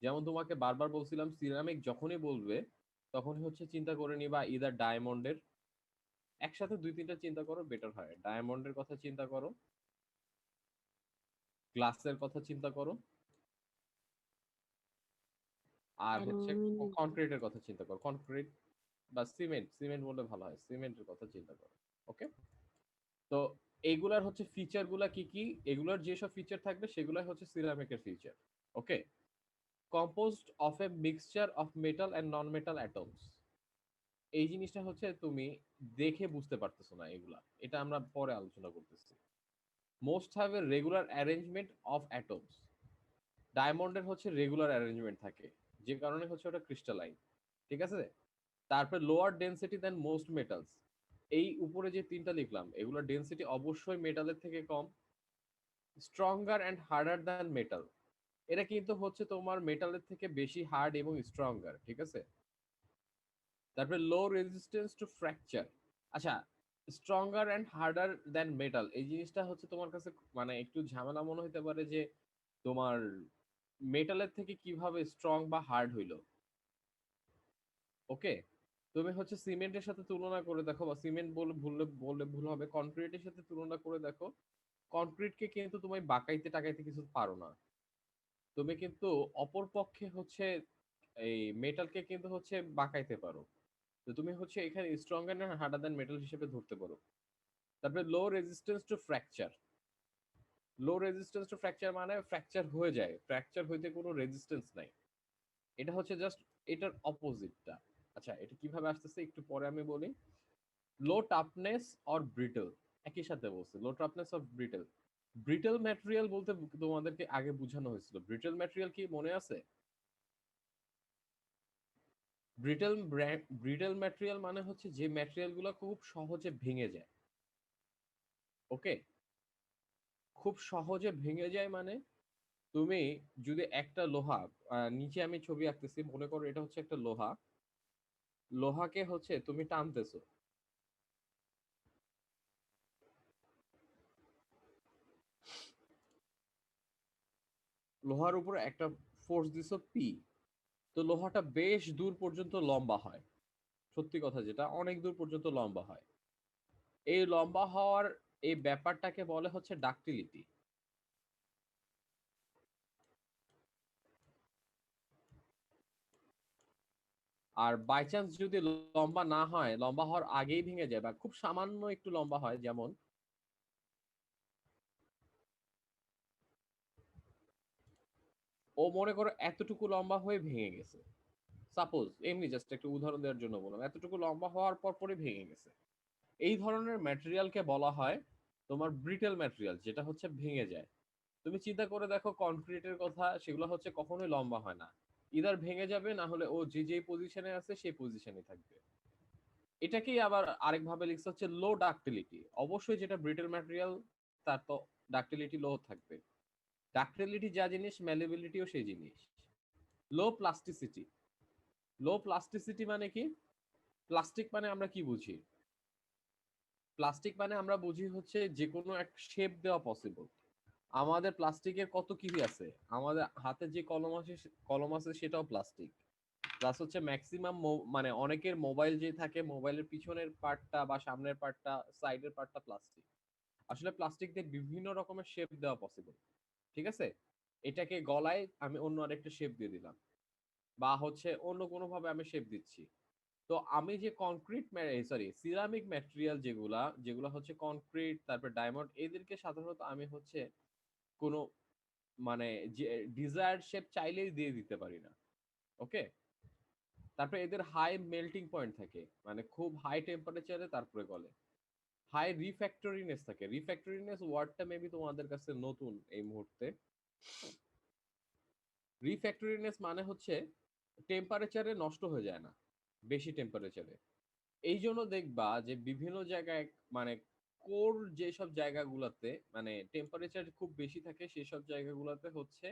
যেমন তোমাকে বারবার বলছিলাম সিরামিক যখনই বলবে তখনই হচ্ছে চিন্তা করে নিবা ইদার ডায়মন্ডের, একসাথে দুই তিনটা চিন্তা করো বেটার হয়। ডায়মন্ডের কথা চিন্তা করো, গ্লাসের কথা চিন্তা করো, আর হচ্ছে অ্যালুমিনিয়াম। কনক্রিটের কথা চিন্তা করো। কনক্রিট বা সিমেন্ট, সিমেন্ট বললে ভালো হয়, সিমেন্টের কথা চিন্তা করো। ওকে, তো এইগুলার হচ্ছে ফিচার গুলা কি কি, এগুলার যেসব ফিচার থাকবে সেগুলাই হচ্ছে সিরামিকের feature. Okay, composed of a mixture of metal and non metal atoms. এই জিনিসটা হচ্ছে তুমি দেখে বুঝতে পারতেছো না এগুলা, এটা আমরা পরে আলোচনা করতেছি। Most have a regular arrangement of atoms. ডায়মন্ডের হচ্ছে রেগুলার অ্যারেঞ্জমেন্ট থাকে, যে কারণে হচ্ছে ওটা ক্রিস্টালাইন। ঠিক আছে, তারপরে লোয়ার ডেন্সিটি দেন মোস্ট মেটালস। এই উপরে যে তিনটা লিখলাম এগুলোর ডেন্সিটি অবশ্যই মেটালের থেকে কম। Stronger and harder than metal, এটা কিন্তু হচ্ছে তোমার মেটালের থেকে বেশি হার্ড এবং স্ট্রঙ্গার। ঠিক আছে, তারপরে লো রেজিস্ট্যান্স টু ফ্র্যাকচার। আচ্ছা, stronger and harder than metal, এই জিনিসটা হচ্ছে তোমার কাছে মানে একটু ঝামেলা মনে হতে পারে যে তোমার মেটালের থেকে কিভাবে স্ট্রং বা হার্ড হইলো। ওকে, তুমি হচ্ছে সিমেন্টের সাথে তুলনা করে দেখো, বা সিমেন্ট বললে ভুল হবে, কনক্রিটের সাথে তুলনা করে দেখো। কনক্রিটকে কিন্তু তুমি বাঁকাইতে টাকাইতে কিছু পারো না। তুমি কিন্তু অপর পক্ষে হচ্ছে এই মেটালকে কিন্তু হচ্ছে বাঁকাইতে পারো। তো তুমি হচ্ছে এখানে স্ট্রঙ্গার না হার্ডার দ্যান মেটাল হিসেবে ধরতে পারো। তারপরে লো resistance to fracture. Low resistance to fracture মানে ফ্র্যাকচার হয়ে যায়, ফ্র্যাকচার হইতে কোনো রেজিস্ট্যান্স নাই। এটা হচ্ছে জাস্ট এটার অপোজিটটা। আচ্ছা, এটা কিভাবে আসতেছে একটু পরে আমি বলি। লো টাফনেস অর ব্রিটল, একই সাথে বলছে low toughness or brittle. Brittle material বলতে তোমাদেরকে আগে বোঝানো হয়েছিল, ব্রিটল ম্যাটেরিয়াল কি মনে আছে? ব্রিটল ব্রিটল ম্যাটেরিয়াল মানে হচ্ছে যে ম্যাটেরিয়াল গুলো খুব সহজে ভেঙে যায়। ওকে, খুব সহজে ভেঙে যায় মানে তুমি যদি একটা লোহা, নিচে আমি ছবি আঁকতেছি, মনে করো এটা হচ্ছে একটা লোহা, লোহাকে হচ্ছে তুমি টানতেছো, লোহার উপরে একটা ফোর্স দিছো পি, তো লোহাটা বেশ দূর পর্যন্ত লম্বা হয়। সত্যি কথা যেটা, অনেক দূর পর্যন্ত লম্বা হয়। এই লম্বা হওয়ার এই ব্যাপারটাকে বলে হচ্ছে ডাক্টিলিটি। আর বাই চান্স যদি লম্বা না হয়, লম্বা হওয়ার আগেই ভেঙে যায় বা খুব সামান্য একটু লম্বা হয়, যেমন ও মনে করো এতটুকু লম্বা হয়ে ভেঙে গেছে, সাপোজ এমনি জাস্ট একটা উদাহরণ দেওয়ার জন্য বললাম, এতটুকু লম্বা হওয়ার পর পরে ভেঙে গেছে। এই ধরনের ম্যাটেরিয়ালকে বলা হয় তোমার ব্রিটেল ম্যাটেরিয়াল, যেটা হচ্ছে ভেঙে যায়। তুমি চিন্তা করে দেখো কনক্রিটের কথা, সেগুলো হচ্ছে কখনোই লম্বা হয় না, ইদার ভেঙে যাবে না হলে ও যে যে পজিশনে আছে সেই পজিশনে থাকবে। এটাকেই আবার আরেকভাবে লিখছে হচ্ছে লো ডাক্টিলিটি। অবশ্যই যেটা ব্রিটেল ম্যাটেরিয়াল তার তো ডাক্টিলিটি লো থাকবে। ডাক্টিলিটি যা জিনিস, ম্যালিবিলিটিও সেই জিনিস। লো প্লাস্টিসিটি। লো প্লাস্টিসিটি মানে কি? প্লাস্টিক মানে আমরা কি বুঝি? প্লাস্টিক মানে আমরা বুঝি হচ্ছে যে কোনো এক শেপ দেওয়া পসিবল। আমাদের প্লাস্টিকের কত কি আছে, আমাদের হাতে যে কলম আছে, কলম আছে সেটাও প্লাস্টিক। প্লাস হচ্ছে ম্যাক্সিমাম মানে অনেকের মোবাইল যে থাকে, মোবাইলের পিছনের পার্টটা বা সামনের পার্টটা, সাইডের পার্টটা প্লাস্টিক। আসলে প্লাস্টিক দিয়ে বিভিন্ন রকমের শেপ দেওয়া পসিবল। ঠিক আছে, এটাকে গলায় আমি অন্য আরেকটা শেপ দিয়ে দিলাম, বা হচ্ছে অন্য কোনো ভাবে আমি শেপ দিচ্ছি। তো আমি যে কনক্রিট, সরি সিরামিক ম্যাটেরিয়াল যেগুলা যেগুলা হচ্ছে কনক্রিট, তারপর ডায়মন্ড, এদেরকে সাধারণত আমি হচ্ছে কোনো মানে যে ডিজায়ার্ড শেপ চাইলেই দিয়ে দিতে পারি না। ওকে, তারপরে এদের হাই মেল্টিং পয়েন্ট থাকে, মানে খুব হাই টেম্পারেচারে তারপরে গলে। হাই রিফ্যাক্টরিনেস থাকে। রিফ্যাক্টরিনেস ওয়ার্ডটা মেবি তোমাদের কাছে নতুন এই মুহূর্তে। রিফ্যাক্টরিনেস মানে হচ্ছে টেম্পারেচারে নষ্ট হয়ে যায় না, বেশি টেম্পারেচারে। এই জন্য দেখবা যে বিভিন্ন জায়গায় মানে কোর যেসব জায়গাগুলোতে মানে টেম্পারেচার খুব বেশি থাকে, সেসব জায়গাগুলোতে হচ্ছে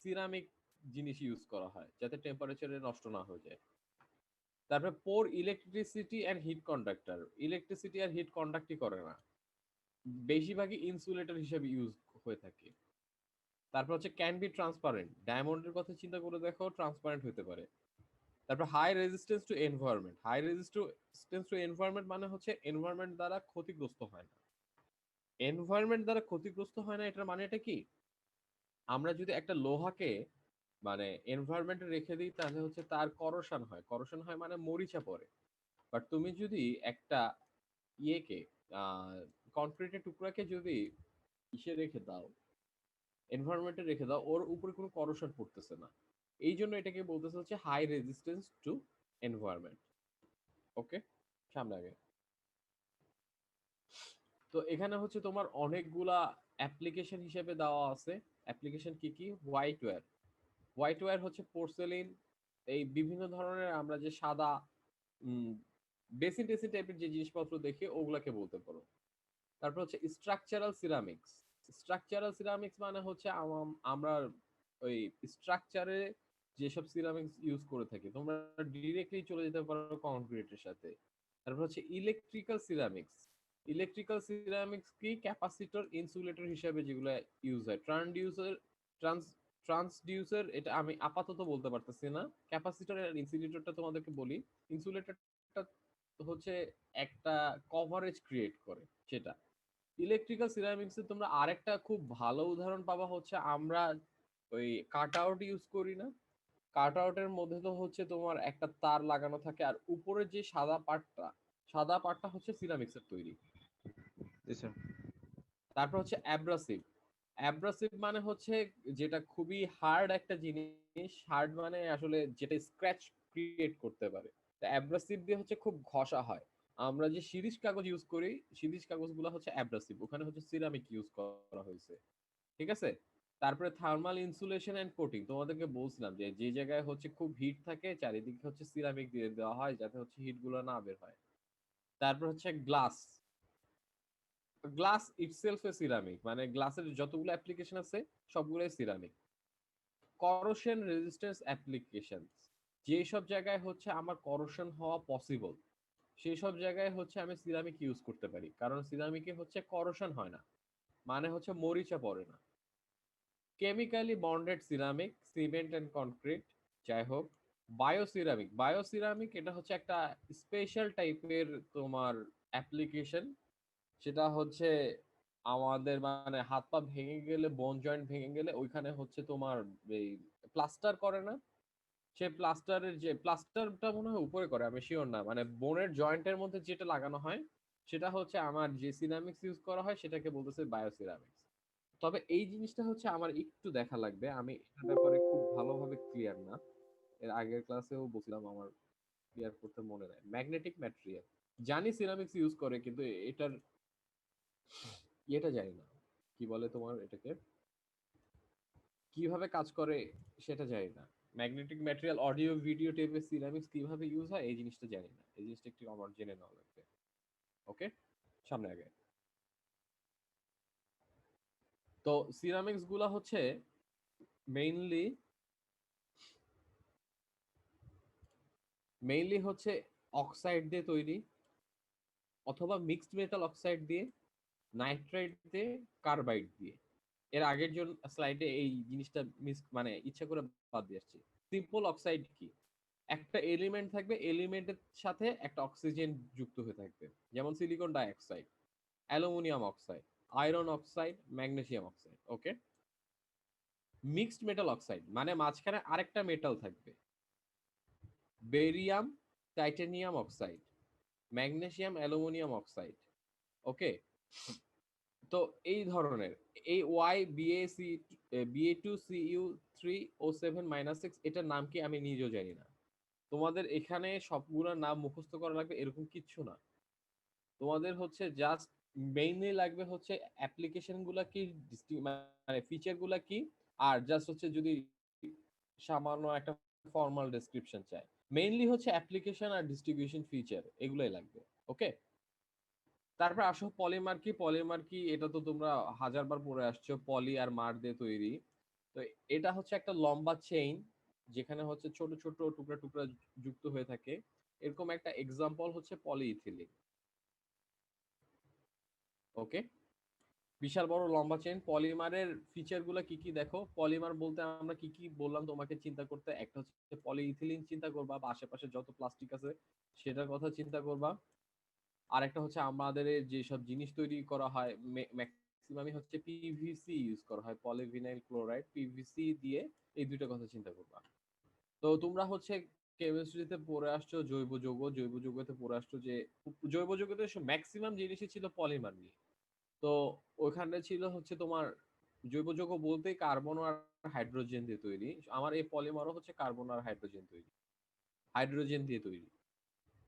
সিরামিক জিনিস ইউজ করা হয় যাতে টেম্পারেচারে নষ্ট না হয়ে যায়। তারপরে poor electricity and heat conductor. Electricity আর হিট কন্ডাক্টই করে না, বেশিরভাগই ইনসুলেটর হিসেবে ইউজ হয়ে থাকে। তারপর হচ্ছে ক্যান বি ট্রান্সপারেন্ট, ডায়মন্ডের কথা চিন্তা করে দেখো, ট্রান্সপারেন্ট হতে পারে। তারপর high resistance to environment, high resistance to environment মানে হচ্ছে এনভায়রনমেন্ট দ্বারা ক্ষতিগ্রস্ত হয় না। এনভায়রনমেন্ট দ্বারা ক্ষতিগ্রস্ত হয় না, এটার মানে এটা কি, আমরা যদি একটা লোহাকে মানে এনভায়রনমেন্টে রেখে দিই তাহলে হচ্ছে তার করোশন হয়, করোশন হয় মানে মরিচা পড়ে। বাট তুমি যদি একটা ইয়েকে কনক্রিটের টুকরাকে যদি ইসে রেখে দাও, এনভায়রনমেন্টে রেখে দাও, ওর উপরে কোনো করোশন পড়তেছে না। এই জন্য এটাকে বলতেছে হচ্ছে হাই রেজিস্ট্যান্স টু এনভায়রনমেন্ট। ওকে, সামনে আগে। তো এখানে হচ্ছে তোমার অনেকগুলা অ্যাপ্লিকেশন হিসেবে দেওয়া আছে। অ্যাপ্লিকেশন কি কি? হোয়াইট ওয়্যার, হোয়াইট ওয়্যার হচ্ছে পোর্সেলিন, এই বিভিন্ন ধরনের আমরা যে সাদা বেসিন টেসিন টাইপের যে জিনিসপত্র দেখি ওগুলাকে বলতে পারো। তারপর হচ্ছে স্ট্রাকচারাল সিরামিক্স, স্ট্রাকচারাল সিরামিক্স মানে হচ্ছে আমরা ওই স্ট্রাকচারে যেসব সিরামিক্স ইউজ করে থাকি, তোমরা ডিরেক্টলি চলে যেতে পারো কংক্রিটের সাথে। তারপর হচ্ছে ইলেকট্রিক্যাল সিরামিক্স, ইলেকট্রিক্যাল সিরামিক্স কি, ক্যাপাসিটর ইনসুলেটর হিসেবে যেগুলো ইউজ হয়। ট্রান্স ট্রান্সডিউসার এটা আমি আপাতত বলতে পারতেছি না। ক্যাপাসিটর আর ইনসুলেটরটা তোমাদেরকে বলি। ইনসুলেটরটা হচ্ছে একটা কভারেজ ক্রিয়েট করে সেটা। ইলেকট্রিক্যাল সিরামিক্সে তোমরা আরেকটা খুব ভালো উদাহরণ পাবা হচ্ছে, আমরা ওই কাট আউট ইউজ করি না, কাট আউটের মধ্যে তো হচ্ছে তোমার একটা তার লাগানো থাকে, আর উপরে যে সাদা পার্টটা হচ্ছে সিরামিক্সের তৈরি। জি স্যার। তারপর হচ্ছে অ্যাব্রাসিভ, অ্যাব্রাসিভ মানে হচ্ছে যেটা খুবই হার্ড একটা জিনিস, হার্ড মানে আসলে যেটা স্ক্র্যাচ ক্রিয়েট করতে পারে। অ্যাব্রাসিভ দিয়ে হচ্ছে খুব ঘষা হয়। আমরা যে শিরিষ কাগজ ইউজ করি, শিরিষ কাগজগুলো হচ্ছে অ্যাব্রাসিভ, ওখানে হচ্ছে সিরামিক ইউজ করা হয়েছে। ঠিক আছে। তারপরে থার্মাল ইনসুলেশন এন্ড কোটিং, তোমাদেরকে বলছিলাম যে যে জায়গায় হচ্ছে খুব হিট থাকে চারিদিকে হচ্ছে সিরামিক দিয়ে দেওয়া হয় যাতে হচ্ছে হিট গুলো না বের হয়। তারপর হচ্ছে গ্লাস, গ্লাস ইটসেলফ এ সিরামিক, মানে গ্লাসের যতগুলো অ্যাপ্লিকেশন আছে সবগুলোই সিরামিক। করোশন রেজিস্ট্যান্স অ্যাপ্লিকেশন, যে সব জায়গায় হচ্ছে আমার করোশন হওয়া পসিবল সেই সব জায়গায় হচ্ছে আমি সিরামিক ইউজ করতে পারি, কারণ সিরামিকে হচ্ছে করোশন হয় না, মানে হচ্ছে মরিচা পড়ে না। Chemically bonded ceramic, cement and concrete, যাই হোক। বায়োসিরামিক, বায়োসিরামিক এটা হচ্ছে একটা স্পেশাল টাইপের তোমার অ্যাপ্লিকেশন, সেটা হচ্ছে আমাদের মানে হাত পা ভেঙে গেলে, বোন জয়েন্ট ভেঙে গেলে ওইখানে হচ্ছে তোমার এই প্লাস্টার করে না, সে প্লাস্টারের যে প্লাস্টারটা মনে হয় উপরে করে, আমি শিওর না, মানে বোনের জয়েন্টের মধ্যে যেটা লাগানো হয় সেটা হচ্ছে আমার যে সিরামিক্স ইউজ করা হয় সেটাকে বলতেছে বায়োসিরামিক্স। তবে এই জিনিসটা হচ্ছে আমার একটু দেখা লাগবে, আমি এটার ব্যাপারে খুব ভালোভাবে ক্লিয়ার না। এর আগের ক্লাসেও বলছিলাম, আমার ক্লিয়ার করতে মনে নাই। ম্যাগনেটিক ম্যাটেরিয়াল, জানি সিরামিক্স ইউজ করে কিন্তু এটার ইয়েটা জানি না, কি বলে তোমার এটাকে, কিভাবে কাজ করে সেটা জানি না। ম্যাগনেটিক ম্যাটেরিয়াল, অডিও ভিডিও টেপে সিরামিক্স কিভাবে ইউজ হয় এই জিনিসটা জানি না, এই জিনিসটা একটু আমার জেনে নেওয়া লাগবে। ওকে, সামনে আগে। তো সিরামিক্স গুলা হচ্ছে মেইনলি মেইনলি হচ্ছে অক্সাইড দিয়ে তৈরি, অথবা মিক্সড মেটাল অক্সাইড দিয়ে, নাইট্রাইট দিয়ে, কার্বাইড দিয়ে। এর আগের জন স্লাইডে এই জিনিসটা মিস মানে ইচ্ছা করে বাদ দিয়ে আসছি। সিম্পল অক্সাইড কি, একটা এলিমেন্ট থাকবে, এলিমেন্টের সাথে একটা অক্সিজেন যুক্ত হয়ে থাকবে, যেমন silicon dioxide, aluminium oxide, iron oxide, magnesium oxide. Okay. Mixed metal oxide মানে মাঝখানে আরেকটা মেটাল থাকবে, barium, titanium oxide, magnesium aluminium oxide. Okay. তো এই ধরনের এই ওয়াই বিএসি BA2CU3O7-6 এটার নাম কি আমি নিজেও জানি না। তোমাদের এখানে সবগুলোর নাম মুখস্থ করা লাগবে এরকম কিচ্ছু না, তোমাদের হচ্ছে জাস্ট মেইনলি লাগবে হচ্ছে অ্যাপ্লিকেশন গুলা কি, মানে ফিচার গুলা কি, আর জাস্ট হচ্ছে যদি সামান্য একটা ফর্মাল ডেসক্রিপশন চাই, মেইনলি হচ্ছে অ্যাপ্লিকেশন আর ডিস্ট্রিবিউশন ফিচার এগুলোই লাগবে। ওকে। তারপর আসো পলিমার কি, পলিমার কি এটা তো তোমরা হাজারবার পড়ে আসছো, পলি আর মার দিয়ে তৈরি। তো এটা হচ্ছে একটা লম্বা চেইন যেখানে হচ্ছে ছোট ছোট টুকরা টুকরা যুক্ত হয়ে থাকে, এরকম একটা এক্সাম্পল হচ্ছে পলিইথিলিন। ওকে। বিশাল বড় লম্বা চেইন। পলিমারের ফিচার গুলো কি কি দেখো। পলিমার বলতে আমরা কি কি বললাম তোমাকে চিন্তা করতে, একটা হচ্ছে পলিইথিলিন চিন্তা করবা, বা আশেপাশে যত প্লাস্টিক আছে সেটার কথা চিন্তা করবা। আর একটা হচ্ছে আমাদের যেসব জিনিস তৈরি করা হয় ম্যাক্সিমামই হচ্ছে পিভিসি ইউজ করা হয়, পলিভিনাইল ক্লোরাইড, পিভিসি দিয়ে। এই দুইটা কথা চিন্তা করবা। তো তোমরা হচ্ছে কেমিস্ট্রিতে পড়ে আসছো জৈব যৌগ, জৈব যৌগতে পড়ে আসছো যে জৈব যৌগতে ম্যাক্সিমাম জিনিসই ছিল পলিমার নিয়ে। তো ওখানে ছিল হচ্ছে তোমার জৈব যৌগ বলতে কার্বন আর হাইড্রোজেন দিয়ে তৈরি। আমার এই পলিমারও হচ্ছে কার্বন আর হাইড্রোজেন তৈরি, হাইড্রোজেন দিয়ে তৈরি।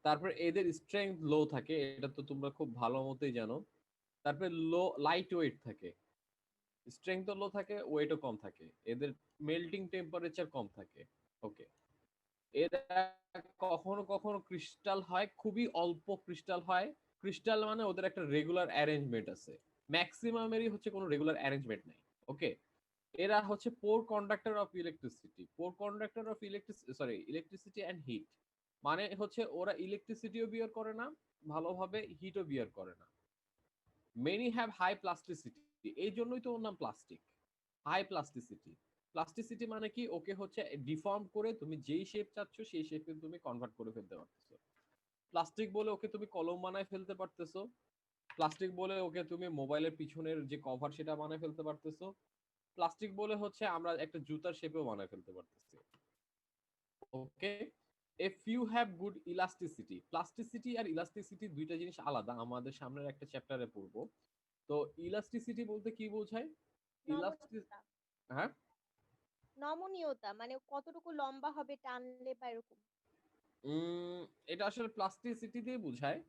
তারপর এদের স্ট্রেংথ লো থাকে, এটা তো তোমরা খুব ভালো মতোই জানো। তারপরে লো লাইট ওয়েট থাকে, স্ট্রেংথ লো থাকে, ওয়েটও কম থাকে। এদের মেল্টিং টেম্পারেচার কম থাকে। ওকে। এরা কখনো কখনো ক্রিস্টাল হয়, খুবই অল্প ক্রিস্টাল হয়। ক্রিস্টাল মানে ওদের একটা রেগুলার অ্যারেঞ্জমেন্ট আছে, ম্যাক্সিমামেরই হচ্ছে কোনো রেগুলার অ্যারেঞ্জমেন্ট নাই। ওকে। এরা হচ্ছে poor conductor of electricity, poor conductor of electricity and heat. মানে হচ্ছে ওরা ইলেকট্রিসিটিও বিয়ার করে না, ভালোভাবে হিটও বিয়ার করে না। মেনি হ্যাভ হাই প্লাস্টিসিটি, এই জন্যই তো ওর নাম প্লাস্টিক, হাই প্লাস্টিসিটি। প্লাস্টিসিটি মানে কি, ওকে হচ্ছে ডিফর্ম করে তুমি যেই শেপ চাচ্ছ সেই শেপে তুমি কনভার্ট করে ফেলতে পারতেছো। প্লাস্টিক বলে ওকে তুমি কলম বানায় ফেলতে পারতেছো, প্লাস্টিক বলে ওকে তুমি মোবাইলের পিছনের যে কভার সেটা বানায় ফেলতে পারতেছো, প্লাস্টিক বলে হচ্ছে আমরা একটা জুতার শেপেও বানায় ফেলতে পারতেছি। Okay. If you have good elasticity, plasticity আর ইলাস্টিসিটি দুইটা জিনিস আলাদা, আমাদের সামনের একটা চ্যাপ্টারে পড়বো। তো ইলাস্টিসিটি বলতে কি বোঝায়? ইলাস্টিস নমনীয়তা। হ্যাঁ। নমনীয়তা মানে কতটুকু লম্বা হবে টানলে বা এরকম। উম এটা আসলে প্লাস্টিসিটি দিয়ে বোঝায়।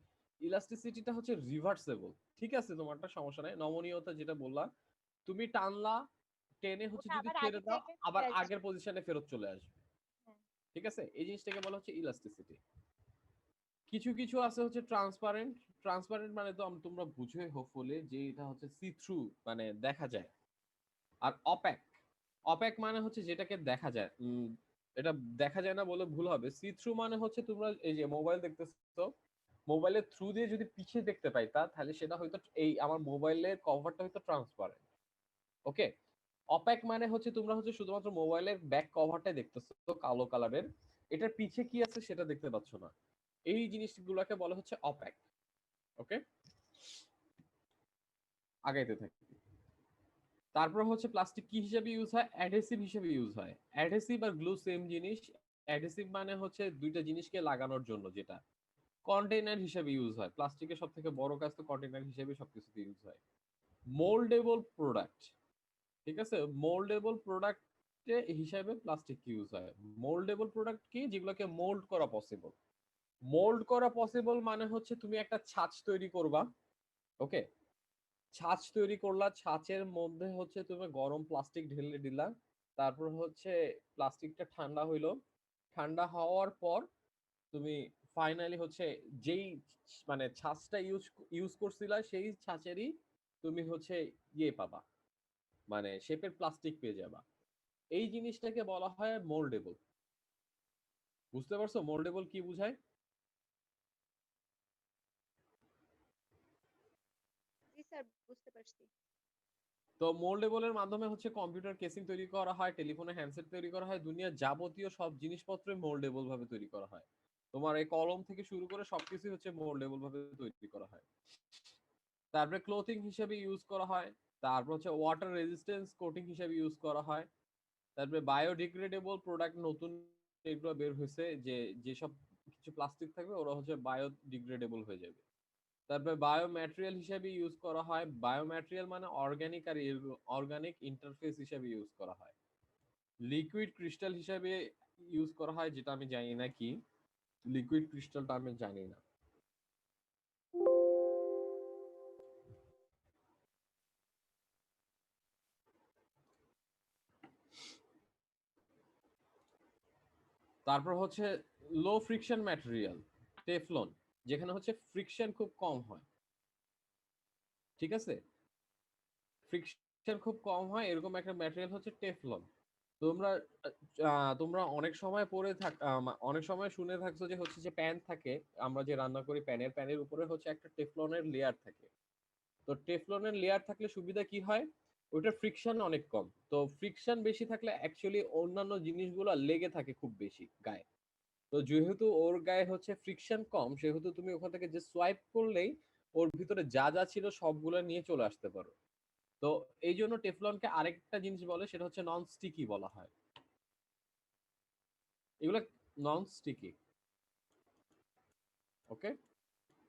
ইলাস্টিসিটিটা হচ্ছে রিভার্সেবল। ঠিক আছে, তোমারটা সমস্যা নাই। নমনীয়তা যেটা বললা, তুমি টানলা, টেনে হচ্ছে ওটা যদি আবার ছেড়ে আগের দাও জায়গায় আবার ফিরে আগের আসবে। পজিশনে ফেরত চলে আসবে। হ্যাঁ। ঠিক আছে, এই জিনিসটাকে বলা হচ্ছে ইলাস্টিসিটি। কিছু কিছু আছে হচ্ছে ট্রান্সপারেন্ট। ট্রান্সপারেন্ট মানে তো তোমরা বুঝোই হোপফুলি যে এটা হচ্ছে সি থ্রু, মানে দেখা যায়। আর অপ্যাক, অপ্যাক মানে হচ্ছে যেটাকে দেখা যায়। এটা দেখা যায় না বলে ভুল হবে। সি থ্রু মানে হচ্ছে তোমরা এই যে মোবাইল দেখতেছো, মোবাইলের থ্রু দিয়ে যদি পিছে দেখতে পাইতা তাহলে সেটা হয়তো এই আমার মোবাইলের কভারটা হয়তো ট্রান্সপারেন্ট। ওকে। অপ্যাক মানে হচ্ছে তোমরা হচ্ছে শুধুমাত্র মোবাইলের ব্যাক কভারটাই দেখতেছো কালো কালারের, এটার পিছে কি আছে সেটা দেখতে পাচ্ছ না। এই জিনিসগুলোকে বলা হচ্ছে অপ্যাক। ওকে, আগাইতে থাকি। তারপর হচ্ছে প্লাস্টিক কি হিসেবে ইউজ হয়? অ্যাডহেসিভ হিসেবে ইউজ হয়। অ্যাডহেসিভ আর গ্লু সেম জিনিস। অ্যাডহেসিভ মানে হচ্ছে দুইটা জিনিসকে লাগানোর জন্য, যেটা কন্টেইনার হিসেবে ইউজ হয়। প্লাস্টিকের সব থেকে বড় কাজ তো কন্টেইনার হিসেবে সবকিছুতে ইউজ হয়। মোল্ডেবল প্রোডাক্ট, ঠিক আছে, মোল্ডেবল প্রোডাক্ট হিসাবে প্লাস্টিক ইউজ হয়। মোল্ডেবল প্রোডাক্ট কি? যেগুলোকে মোল্ড করা পসিবল। মোল্ড করা পসিবল মানে হচ্ছে তুমি একটা ছাঁচ তৈরি করবা। ওকে। ছাঁচ তৈরি করলা, ছাঁচের মধ্যে হচ্ছে তুমি গরম প্লাস্টিক ঢেলে দিলা। তারপর হচ্ছে প্লাস্টিকটা ঠান্ডা হইলো, ঠান্ডা হওয়ার পর তুমি ফাইনালি হচ্ছে যেই মানে ছাঁচটা ইউজ ইউজ করছিলা সেই ছাঁচেরই তুমি হচ্ছে ইয়ে পাবা, মানে শেপের প্লাস্টিক পেয়ে যাবা। এই জিনিসটাকে বলা হয় মোল্ডেবল। বুঝতে পারছো মোল্ডেবল কি বুঝায়? জি স্যার, বুঝতে পারছি। তো মোল্ডেবলের মাধ্যমে হচ্ছে কম্পিউটার কেসিং তৈরি করা হয়, টেলিফোনে হ্যান্ডসেট তৈরি করা হয়, দুনিয়ার যাবতীয় সব জিনিসপত্র মোল্ডেবল ভাবে তৈরি করা হয়। তোমার এই কলম থেকে শুরু করে সবকিছু হচ্ছে মোল্ডেবল ভাবে তৈরি করা হয়। তারপরে ক্লোথিং হিসেবে ইউজ করা হয়। তারপর হচ্ছে ওয়াটার রেজিস্ট্যান্স কোটিং হিসেবে ইউজ করা হয়। তারপরে বায়োডিগ্রেডেবল প্রোডাক্ট নতুন এগুলো বের হয়েছে, যে যেসব কিছু প্লাস্টিক থাকবে ওরা হচ্ছে বায়োডিগ্রেডেবল হয়ে যাবে। তারপরে বায়ো ম্যাটেরিয়াল হিসেবে ইউজ করা হয়। বায়ো ম্যাটেরিয়াল মানে অর্গানিক আর অর্গানিক ইন্টারফেস হিসেবে ইউজ করা হয়। লিকুইড ক্রিস্টাল হিসেবে ইউজ করা হয়, যেটা আমি জানি না কি লিকুইড ক্রিস্টালটা, আমি জানি না। তারপর হচ্ছে লো ফ্রিকশন ম্যাটেরিয়াল, টেফলন, যেখানে হচ্ছে ফ্রিকশন খুব কম হয়। ঠিক আছে, ফ্রিকশন খুব কম হয় এরকম একটা ম্যাটেরিয়াল হচ্ছে টেফলন। তোমরা তোমরা অনেক সময় অনেক সময় শুনে থাকছো যে হচ্ছে যে প্যান থাকে, আমরা যে রান্না করি প্যানের উপরে হচ্ছে একটা টেফলনের লেয়ার থাকে। তো টেফলনের লেয়ার থাকলে সুবিধা কি হয়, ওটার ফ্রিকশন অনেক কম। তো ফ্রিকশন বেশি থাকলে অ্যাকচুয়ালি অন্যান্য জিনিসগুলো লেগে থাকে খুব বেশি গায়ে। তো যেহেতু ওর গায়ে হচ্ছে ফ্রিকশন কম, সেহেতু তুমি ওখান থেকে যে সোয়াইপ করলেই ওর ভিতরে যা যা ছিল সবগুলো নিয়ে চলে আসতে পারো। তো এই জন্য টেফলনকে আরেকটা জিনিস বলে, সেটা হচ্ছে নন স্টিকি বলা হয়। এগুলো নন স্টিকি। ওকে,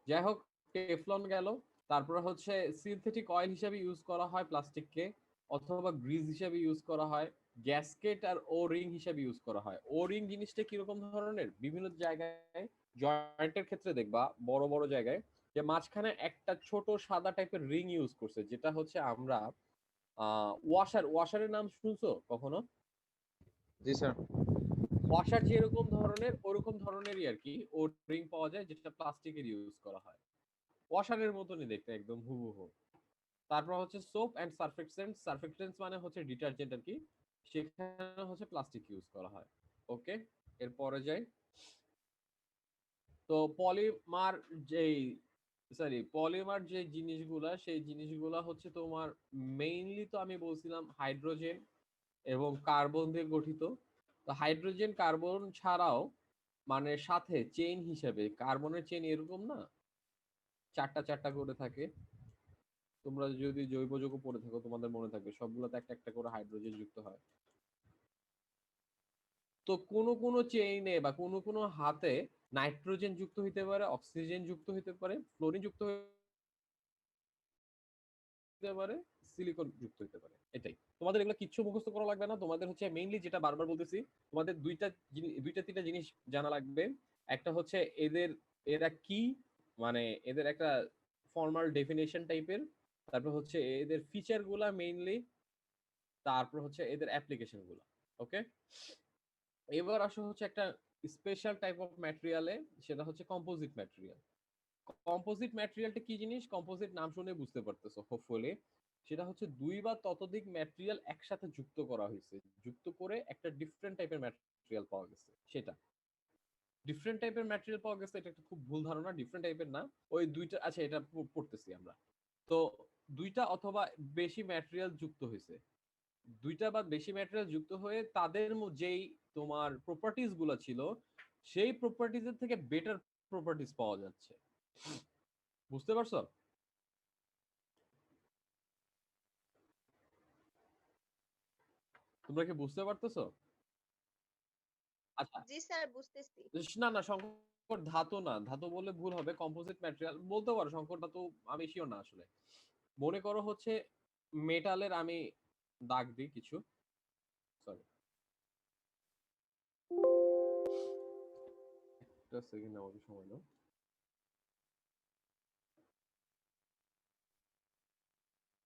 যাই হোক, টেফলন গেল। তারপরে হচ্ছে সিনথেটিক অয়েল হিসেবে ইউজ করা হয় প্লাস্টিককে, অথবা গ্রিজ হিসেবে ইউজ করা হয়, গ্যাসকেট আর ও রিং হিসেবে ইউজ করা হয়। ও রিং জিনিসটা কিরকম ধরনের, বিভিন্ন জায়গায় জয়েন্টের ক্ষেত্রে দেখবা বড় বড় জায়গায় যে মাঝখানে একটা ছোট সাদা টাইপের রিং ইউজ করছে, যেটা হচ্ছে আমরা ওয়াশারের নাম শুনছো কখনো? জি স্যার। ওয়াশার যেরকম ধরনের ওরকম ধরনেরই আর কি ও রিং পাওয়া যায়, যেটা প্লাস্টিকের ইউজ করা হয়। ওয়াশারের মতনই দেখতে একদম হুবহু। তারপর হচ্ছে সোপ অ্যান্ড সার্ফেক্টেন্ট। সার্ফেক্টেন্টস মানে হচ্ছে ডিটারজেন্ট আর কি, সেখানে হচ্ছে প্লাস্টিক ইউজ করা হয়। ওকে, এরপরে যাই। তো পলিমার যেই পলিমার যে জিনিসগুলা, সেই জিনিসগুলা হচ্ছে তোমার মেইনলি তো আমি বলছিলাম হাইড্রোজেন এবং কার্বন দিয়ে গঠিত। তো হাইড্রোজেন কার্বন ছাড়াও মানে সাথে চেইন হিসেবে কার্বনের চেইন এরকম না, চারটা চারটা করে থাকে। তোমরা যদি জৈব যৌগ পড়ে থাকো তোমাদের মনে থাকবে সবগুলোতে একটা একটা করে হাইড্রোজেন যুক্ত হয়। তো কোন কোন চেইনে বা কোন কোন হাতে নাইট্রোজেন যুক্ত হইতে পারে, অক্সিজেন যুক্ত হইতে পারে, ফ্লোরিন যুক্ত হইতে পারে, সিলিকন যুক্ত হইতে পারে। এটাই তোমাদের, এগুলো কিচ্ছু মুখস্থ করা লাগবে না। তোমাদের হচ্ছে মেইনলি যেটা বারবার বলতেছি, তোমাদের দুইটা তিনটা জিনিস জানা লাগবে। একটা হচ্ছে এরা কি, মানে এদের একটা ফর্মাল ডেফিনেশন টাইপের। তারপর হচ্ছে এদের ফিচার গুলা মেইনলি, তারপর হচ্ছে এদের অ্যাপ্লিকেশন গুলা। ওকে, এবার আসো হচ্ছে একটা স্পেশাল টাইপ অফ ম্যাটেরিয়ালে, সেটা হচ্ছে কম্পোজিট ম্যাটেরিয়াল। কম্পোজিট ম্যাটেরিয়ালটা কি জিনিস, কম্পোজিট নাম শুনে বুঝতে পারতেছো হোপফুলি। সেটা হচ্ছে দুই বা ততোধিক ম্যাটেরিয়াল একসাথে যুক্ত করা হয়েছে, যুক্ত করে একটা ডিফারেন্ট টাইপের ম্যাটেরিয়াল পাওয়া গেছে। সেটা ডিফারেন্ট টাইপের ম্যাটেরিয়াল পাওয়া গেছে, এটা একটা খুব ভুল ধারণা। ডিফারেন্ট টাইপের না, ওই দুইটা, আচ্ছা এটা পড়তেছি আমরা। তো দুইটা অথবা বেশি ম্যাটেরিয়াল যুক্ত হয়েছে, দুইটা বা বেশি ম্যাটেরিয়াল যুক্ত হয়ে তাদের যেই তোমার প্রপার্টিজ গুলো ছিল, সেই প্রপার্টিজ এর থেকে বেটার প্রপার্টিজ পাওয়া যাচ্ছে। বুঝতে পারছো? তোমরা কি বুঝতে পারতেছো? আচ্ছা, জি স্যার, বুঝতেছি। না না, সংকর ধাতু না, ধাতু বললে ভুল হবে, কম্পোজিট ম্যাটেরিয়াল বলতে পারো। সংকর ধাতু আমি শিওর না আসলে। মনে করো হচ্ছে মেটালের, আমি দাগ দিই কিছু, সরি একটা সেকেন্ড আমাকে সময় দাও।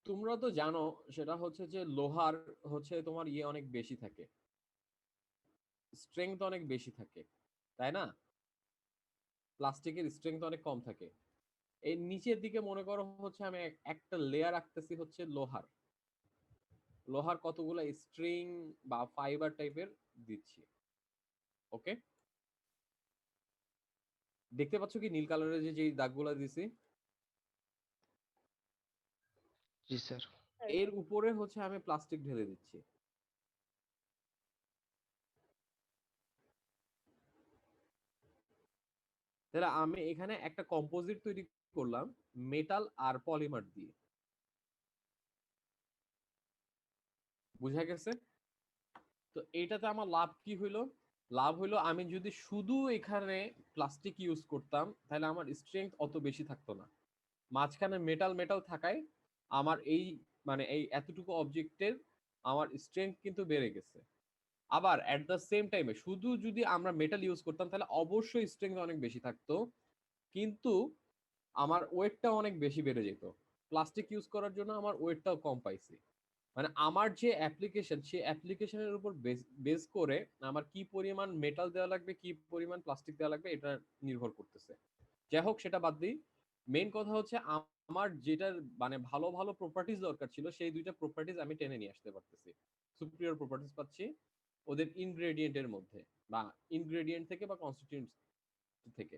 তোমরা তো জানো সেটা হচ্ছে যে লোহার হচ্ছে তোমার ইয়ে অনেক বেশি থাকে, স্ট্রেংথ অনেক বেশি থাকে, তাই না? প্লাস্টিকের স্ট্রেংথ অনেক কম থাকে। এই নিচের দিকে মনে করো হচ্ছে আমি একটা লেয়ার রাখতেছি হচ্ছে লোহার, লোহার কতগুলো স্ট্রিং বা ফাইবার টাইপের দিচ্ছি। ওকে, দেখতে পাচ্ছ কি নীল কালারের যে দাগগুলো দিছি? জি স্যার। স্যার, এর উপরে হচ্ছে আমি প্লাস্টিক ঢেলে দিচ্ছি। তাহলে আমি এখানে একটা কম্পোজিট তৈরি করলাম মেটাল আর পলিমার দিয়ে। বুঝা গেছে? তো এইটাতে আমার লাভ কি হইলো? লাভ হইলো আমি যদি শুধু এখানে প্লাস্টিক ইউজ করতাম তাহলে আমার স্ট্রেংথ অত বেশি থাকতো না। মাঝখানে মেটাল মেটাল থাকায় আমার এই মানে এই এতটুকু অবজেক্টের আমার স্ট্রেংথ কিন্তু বেড়ে গেছে। আবার অ্যাট দ্য সেম টাইমে শুধু যদি আমরা মেটাল ইউজ করতাম তাহলে অবশ্যই স্ট্রেংথ অনেক বেশি থাকতো, কিন্তু আমার ওয়েটটা অনেক বেশি বেড়ে যেত। প্লাস্টিক ইউজ করার জন্য আমার ওয়েটটাও কম পাইছি। মানে আমার যে অ্যাপ্লিকেশন, সেই অ্যাপ্লিকেশনের উপর বেস করে আমার কি পরিমাণ মেটাল দেওয়া লাগবে, কি পরিমাণ প্লাস্টিক দেওয়া লাগবে, এটা নির্ভর করতেছে। যাই হোক, সেটা বাদ দিই। মেইন কথা হচ্ছে আমার যেটার মানে ভালো ভালো প্রপার্টিজ দরকার ছিল, সেই দুইটা প্রপার্টিজ আমি টেনে নিয়ে আসতে পারতেছি। সুপিরিয়র প্রপার্টিজ পাচ্ছি ওদের ইনগ্রেডিয়েন্টের মধ্যে, বা ইনগ্রেডিয়েন্ট থেকে বা কনস্টিটিউয়েন্টস থেকে।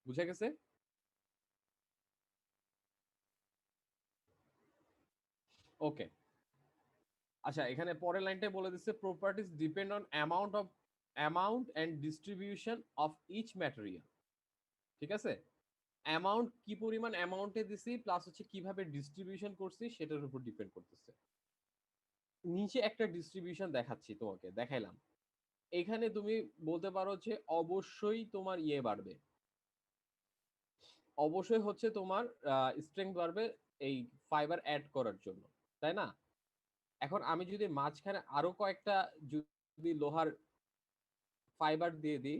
বুঝা গেছে? ওকে, আচ্ছা এখানে পরের লাইনটাই বলে দিচ্ছে properties depend on amount and distribution of each material. ঠিক আছে, অ্যামাউন্ট কি পরিমাণ অ্যামাউন্টে দিছি প্লাস হচ্ছে কিভাবে ডিস্ট্রিবিউশন করছি সেটার উপর ডিপেন্ড করতেছে। নিচে একটা ডিস্ট্রিবিউশন দেখাচ্ছি, তোমাকে দেখাইলাম। এখানে তুমি বলতে পারো যে অবশ্যই তোমার ইয়ে বাড়বে, অবশ্যই হচ্ছে তোমার স্ট্রেংথ বাড়বে এই ফাইবার অ্যাড করার জন্য, তাই না? এখন আমি যদি মাঝখানে আরো কয়েকটা যদি লোহার ফাইবার দিয়ে দিই,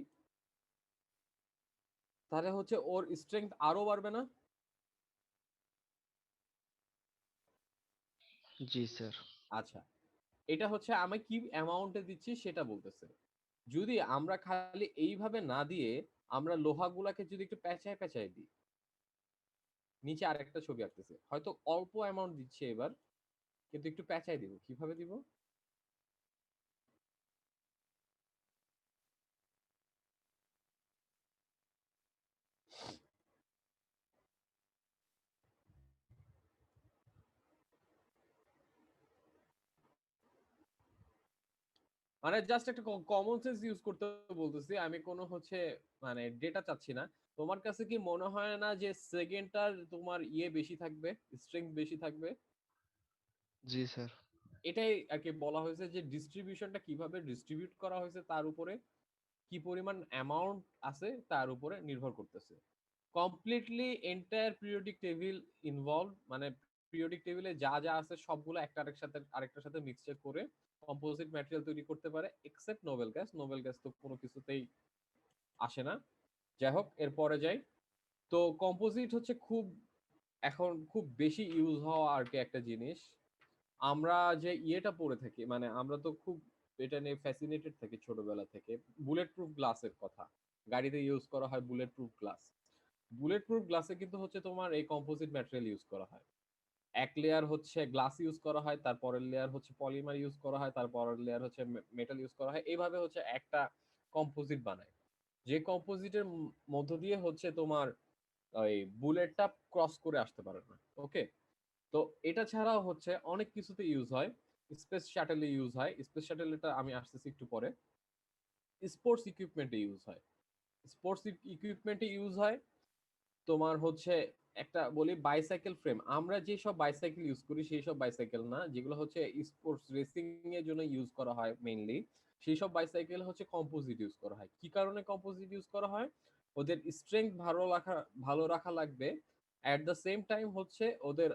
তাহলে হচ্ছে ওর স্ট্রেংথ আরো বাড়বে না? জি স্যার। আচ্ছা, এটা হচ্ছে আমি কি অ্যামাউন্টে দিচ্ছি সেটা বলতেছে। যদি আমরা খালি এইভাবে না দিয়ে আমরা লোহাগুলাকে যদি একটু পেঁচায় পেঁচায় দিই, নিচে আরেকটা ছবি আঁকতেছে, হয়তো অল্প অ্যামাউন্ট দিচ্ছে এবার, কিন্তু একটু পেঁচায় দিব। কিভাবে দিব? মানে জাস্ট একটা কমন সেন্স ইউজ করতে বলতেছি, আমি কোনো হচ্ছে মানে ডেটা চাচ্ছি না। তোমার কাছে কি মনে হয় না যে সেকেন্ডটার তোমার ইয়ে বেশি থাকবে, স্ট্রেংথ বেশি থাকবে? জি স্যার। এটাই আর কি বলা হয়েছে যে ডিস্ট্রিবিউশনটা কিভাবে ডিস্ট্রিবিউট করা হয়েছে তার উপরে, কি পরিমাণ অ্যামাউন্ট আছে তার উপরে নির্ভর করতেছে। Completely entire periodic table involve, মানে পিরিয়ডিক টেবিলে যা যা আছে সবগুলো একটা আরেকটার সাথে মিক্সচার করে কম্পোজিট ম্যাটেরিয়াল তৈরি করতে পারে, except Nobel gas. Nobel gas তো কোনো কিছুতেই আসে না। যাই হোক, এরপরে যাই। তো কম্পোজিট হচ্ছে এখন খুব বেশি ইউজ হওয়া আর কি একটা জিনিস। আমরা যে ইয়েটা পড়ে থাকি, মানে আমরা তো খুব এটা নিয়ে ফ্যাসিনেটেড থাকি ছোটবেলা থেকে। বুলেট প্রুফ গ্লাসের কথা, গাড়িতে ইউজ করা হয় bullet proof glass. Bullet proof গ্লাসে কিন্তু হচ্ছে তোমার এই কম্পোজিট ম্যাটেরিয়াল ইউজ করা হয়। এক লেয়ার হচ্ছে গ্লাস ইউজ করা হয়, তারপরের লেয়ার হচ্ছে পলিমার ইউজ করা হয়, তারপরের লেয়ার হচ্ছে মেটাল ইউজ করা হয়, এইভাবে হচ্ছে একটা কম্পোজিট বানায়। যে কম্পোজিটের মধ্য দিয়ে হচ্ছে তোমার ওই বুলেটটা ক্রস করে আসতে পারে না। ওকে, তো এটা ছাড়াও হচ্ছে অনেক কিছুতে ইউজ হয়। স্পেস শাটেলে ইউজ হয়, স্পেস শাটেলটা আমি আসতেছি একটু পরে। স্পোর্টস ইকুইপমেন্টে ইউজ হয়, স্পোর্টস ইকুইপমেন্টে ইউজ হয়। তোমার হচ্ছে একটা বলি বাইসাইকেল ফ্রেম, আমরা যে সব বাইসাইকেল ইউজ করি সেই সব বাইসাইকেল না, যেগুলো হচ্ছে স্পোর্টস রেসিং এর জন্য ইউজ করা হয় মেইনলি, সেই সব বাইসাইকেল হচ্ছে কম্পোজিট ইউজ করা হয়। কি কারণে কম্পোজিট ইউজ করা হয়? ওদের স্ট্রেংথ ভালো রাখা লাগবে, অ্যাট দ্য সেম টাইম হচ্ছে ওদের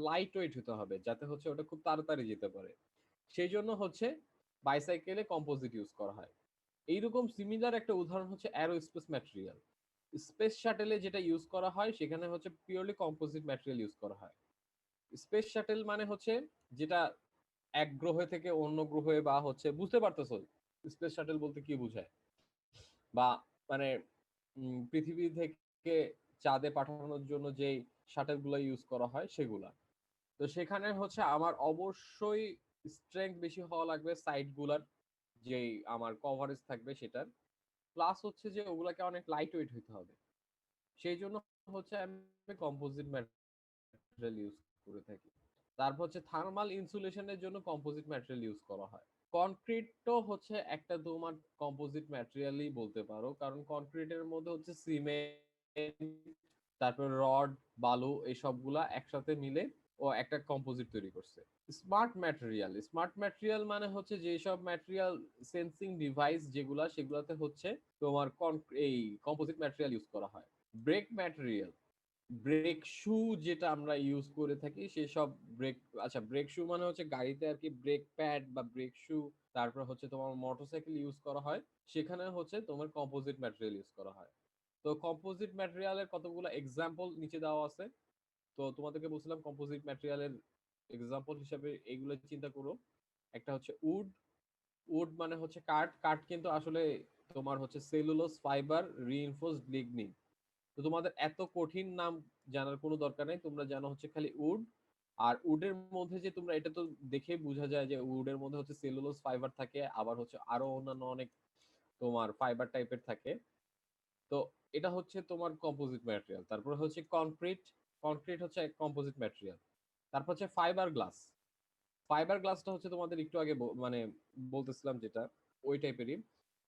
লাইট ওয়েট হতে হবে, যাতে হচ্ছে ওটা খুব তাড়াতাড়ি যেতে পারে। সেই জন্য হচ্ছে বাইসাইকেলে কম্পোজিট ইউজ করা হয়। এইরকম সিমিলার একটা উদাহরণ হচ্ছে অ্যারোস্পেস ম্যাটেরিয়াল। স্পেস শাটেলে যেটা ইউজ করা হয় সেখানে হচ্ছে পিওরলি কম্পোজিট ম্যাটেরিয়াল ইউজ করা হয়। স্পেস শাটেল মানে হচ্ছে যেটা এক গ্রহ থেকে অন্য গ্রহে, বা হচ্ছে বুঝতে পারতেছো স্পেস শাটেল বলতে কি বোঝায়, বা মানে পৃথিবী থেকে চাঁদে পাঠানোর জন্য যেই শাটেল গুলো ইউজ করা হয় সেগুলা। তো সেখানে হচ্ছে আমার অবশ্যই স্ট্রেংথ বেশি হওয়া লাগবে সাইড গুলার, যেই আমার কভারেজ থাকবে সেটার, প্লাস হচ্ছে যে ওগুলাকে অনেক লাইট ওয়েট হইতে হবে। সেই জন্য হচ্ছে আমি কম্পোজিট ম্যাটেরিয়াল ইউজ করে থাকি। তারপর হচ্ছে থার্মাল ইনসুলেশনের জন্য কম্পোজিট ম্যাটেরিয়াল ইউজ করা হয়। কনক্রিটও হচ্ছে একটা তোমার কম্পোজিট ম্যাটেরিয়ালই বলতে পারো, কারণ কনক্রিটের মধ্যে হচ্ছে সিমেন্ট, তারপর রড, বালু, এই সবগুলা একসাথে মিলে ও একটা কম্পোজিট তৈরি করছে। স্মার্ট ম্যাটেরিয়াল মানে হচ্ছে যেসব ম্যাটেরিয়াল সেন্সিং ডিভাইস যেগুলা, সেগুলাতে হচ্ছে তোমার এই কম্পোজিট ম্যাটেরিয়াল ইউজ করা হয়। ব্রেক ম্যাটেরিয়াল, ব্রেক শু যেটা আমরা ইউজ করে থাকি সেসব ব্রেক, আচ্ছা ব্রেক শু মানে হচ্ছে গাড়িতে আর কি ব্রেক প্যাড বা ব্রেক শু, তারপর হচ্ছে তোমার মোটরসাইকেল ইউজ করা হয়, সেখানে হচ্ছে তোমার কম্পোজিট ম্যাটেরিয়াল ইউজ করা হয়। তো কম্পোজিট ম্যাটেরিয়ালের কতগুলো এক্সাম্পল নিচে দেওয়া আছে। তো তোমাদেরকে বলছিলাম কম্পোজিট ম্যাটেরিয়ালের এক্সাম্পল হিসেবে এইগুলো চিন্তা করো। একটা হচ্ছে উড, উড মানে হচ্ছে কাঠ, কাঠ কিন্তু আসলে তোমার হচ্ছে সেলুলোজ ফাইবার রিইনফোর্সড লিগনিন। তো তোমাদের এত কঠিন নাম জানার কোনো দরকার নেই, তোমরা জানো হচ্ছে খালি উড। আর উডের মধ্যে যে তোমরা এটা তো দেখে বোঝা যায় যে উডের মধ্যে হচ্ছে সেলুলোজ ফাইবার থাকে, আবার হচ্ছে আরো অন্যান্য অনেক তোমার ফাইবার টাইপের থাকে। তো এটা হচ্ছে তোমার কম্পোজিট ম্যাটেরিয়াল। তারপর হচ্ছে কনক্রিট, কনক্রিট হচ্ছে কম্পোজিট ম্যাটেরিয়াল। তারপর হচ্ছে ফাইবার গ্লাস, ফাইবার গ্লাসটা হচ্ছে তোমাদের একটু আগে মানে বলতেছিলাম যেটা ওই টাইপেরই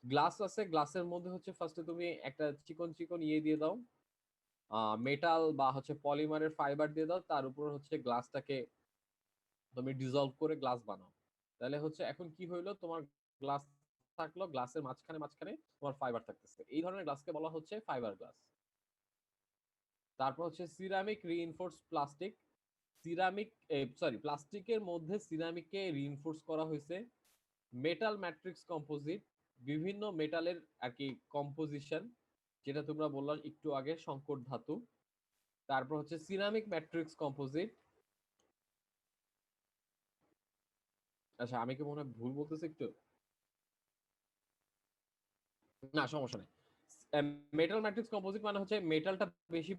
গ্লাস আছে। গ্লাসের মধ্যে হচ্ছে ফার্স্টে তুমি একটা চিকন চিকন ইয়ে দিয়ে দাও, মেটাল বা হচ্ছে পলিমারের ফাইবার দিয়ে দাও, তার উপর হচ্ছে গ্লাসটাকে তুমি ডিজলভ করে গ্লাস বানাও। তাহলে হচ্ছে এখন কি হইলো, তোমার গ্লাস থাকলো, গ্লাসের মাঝখানে মাঝখানে তোমার ফাইবার থাকতেছে। এই ধরনের গ্লাসকে বলা হচ্ছে ফাইবার গ্লাস। তারপর হচ্ছে ceramic reinforce plastic. Ceramic sorry প্লাস্টিকের মধ্যে সিরামিককে রিইনফোর্স করা হয়েছে। মেটাল ম্যাট্রিক্স কম্পোজিট, বিভিন্ন মেটালের আর কি কম্পোজিশন, যেটা তোমরা বললাম একটু আগে সংকর ধাতু। তারপর হচ্ছে সিরামিক ম্যাট্রিক্স কম্পোজিট। আচ্ছা আমি কি মনে হয় ভুল বলতেছি একটু? না সমস্যা নেই। মেটাল ম্যাট্রিক্স কম্পোজিট মানে হচ্ছে মেটালটা বেশি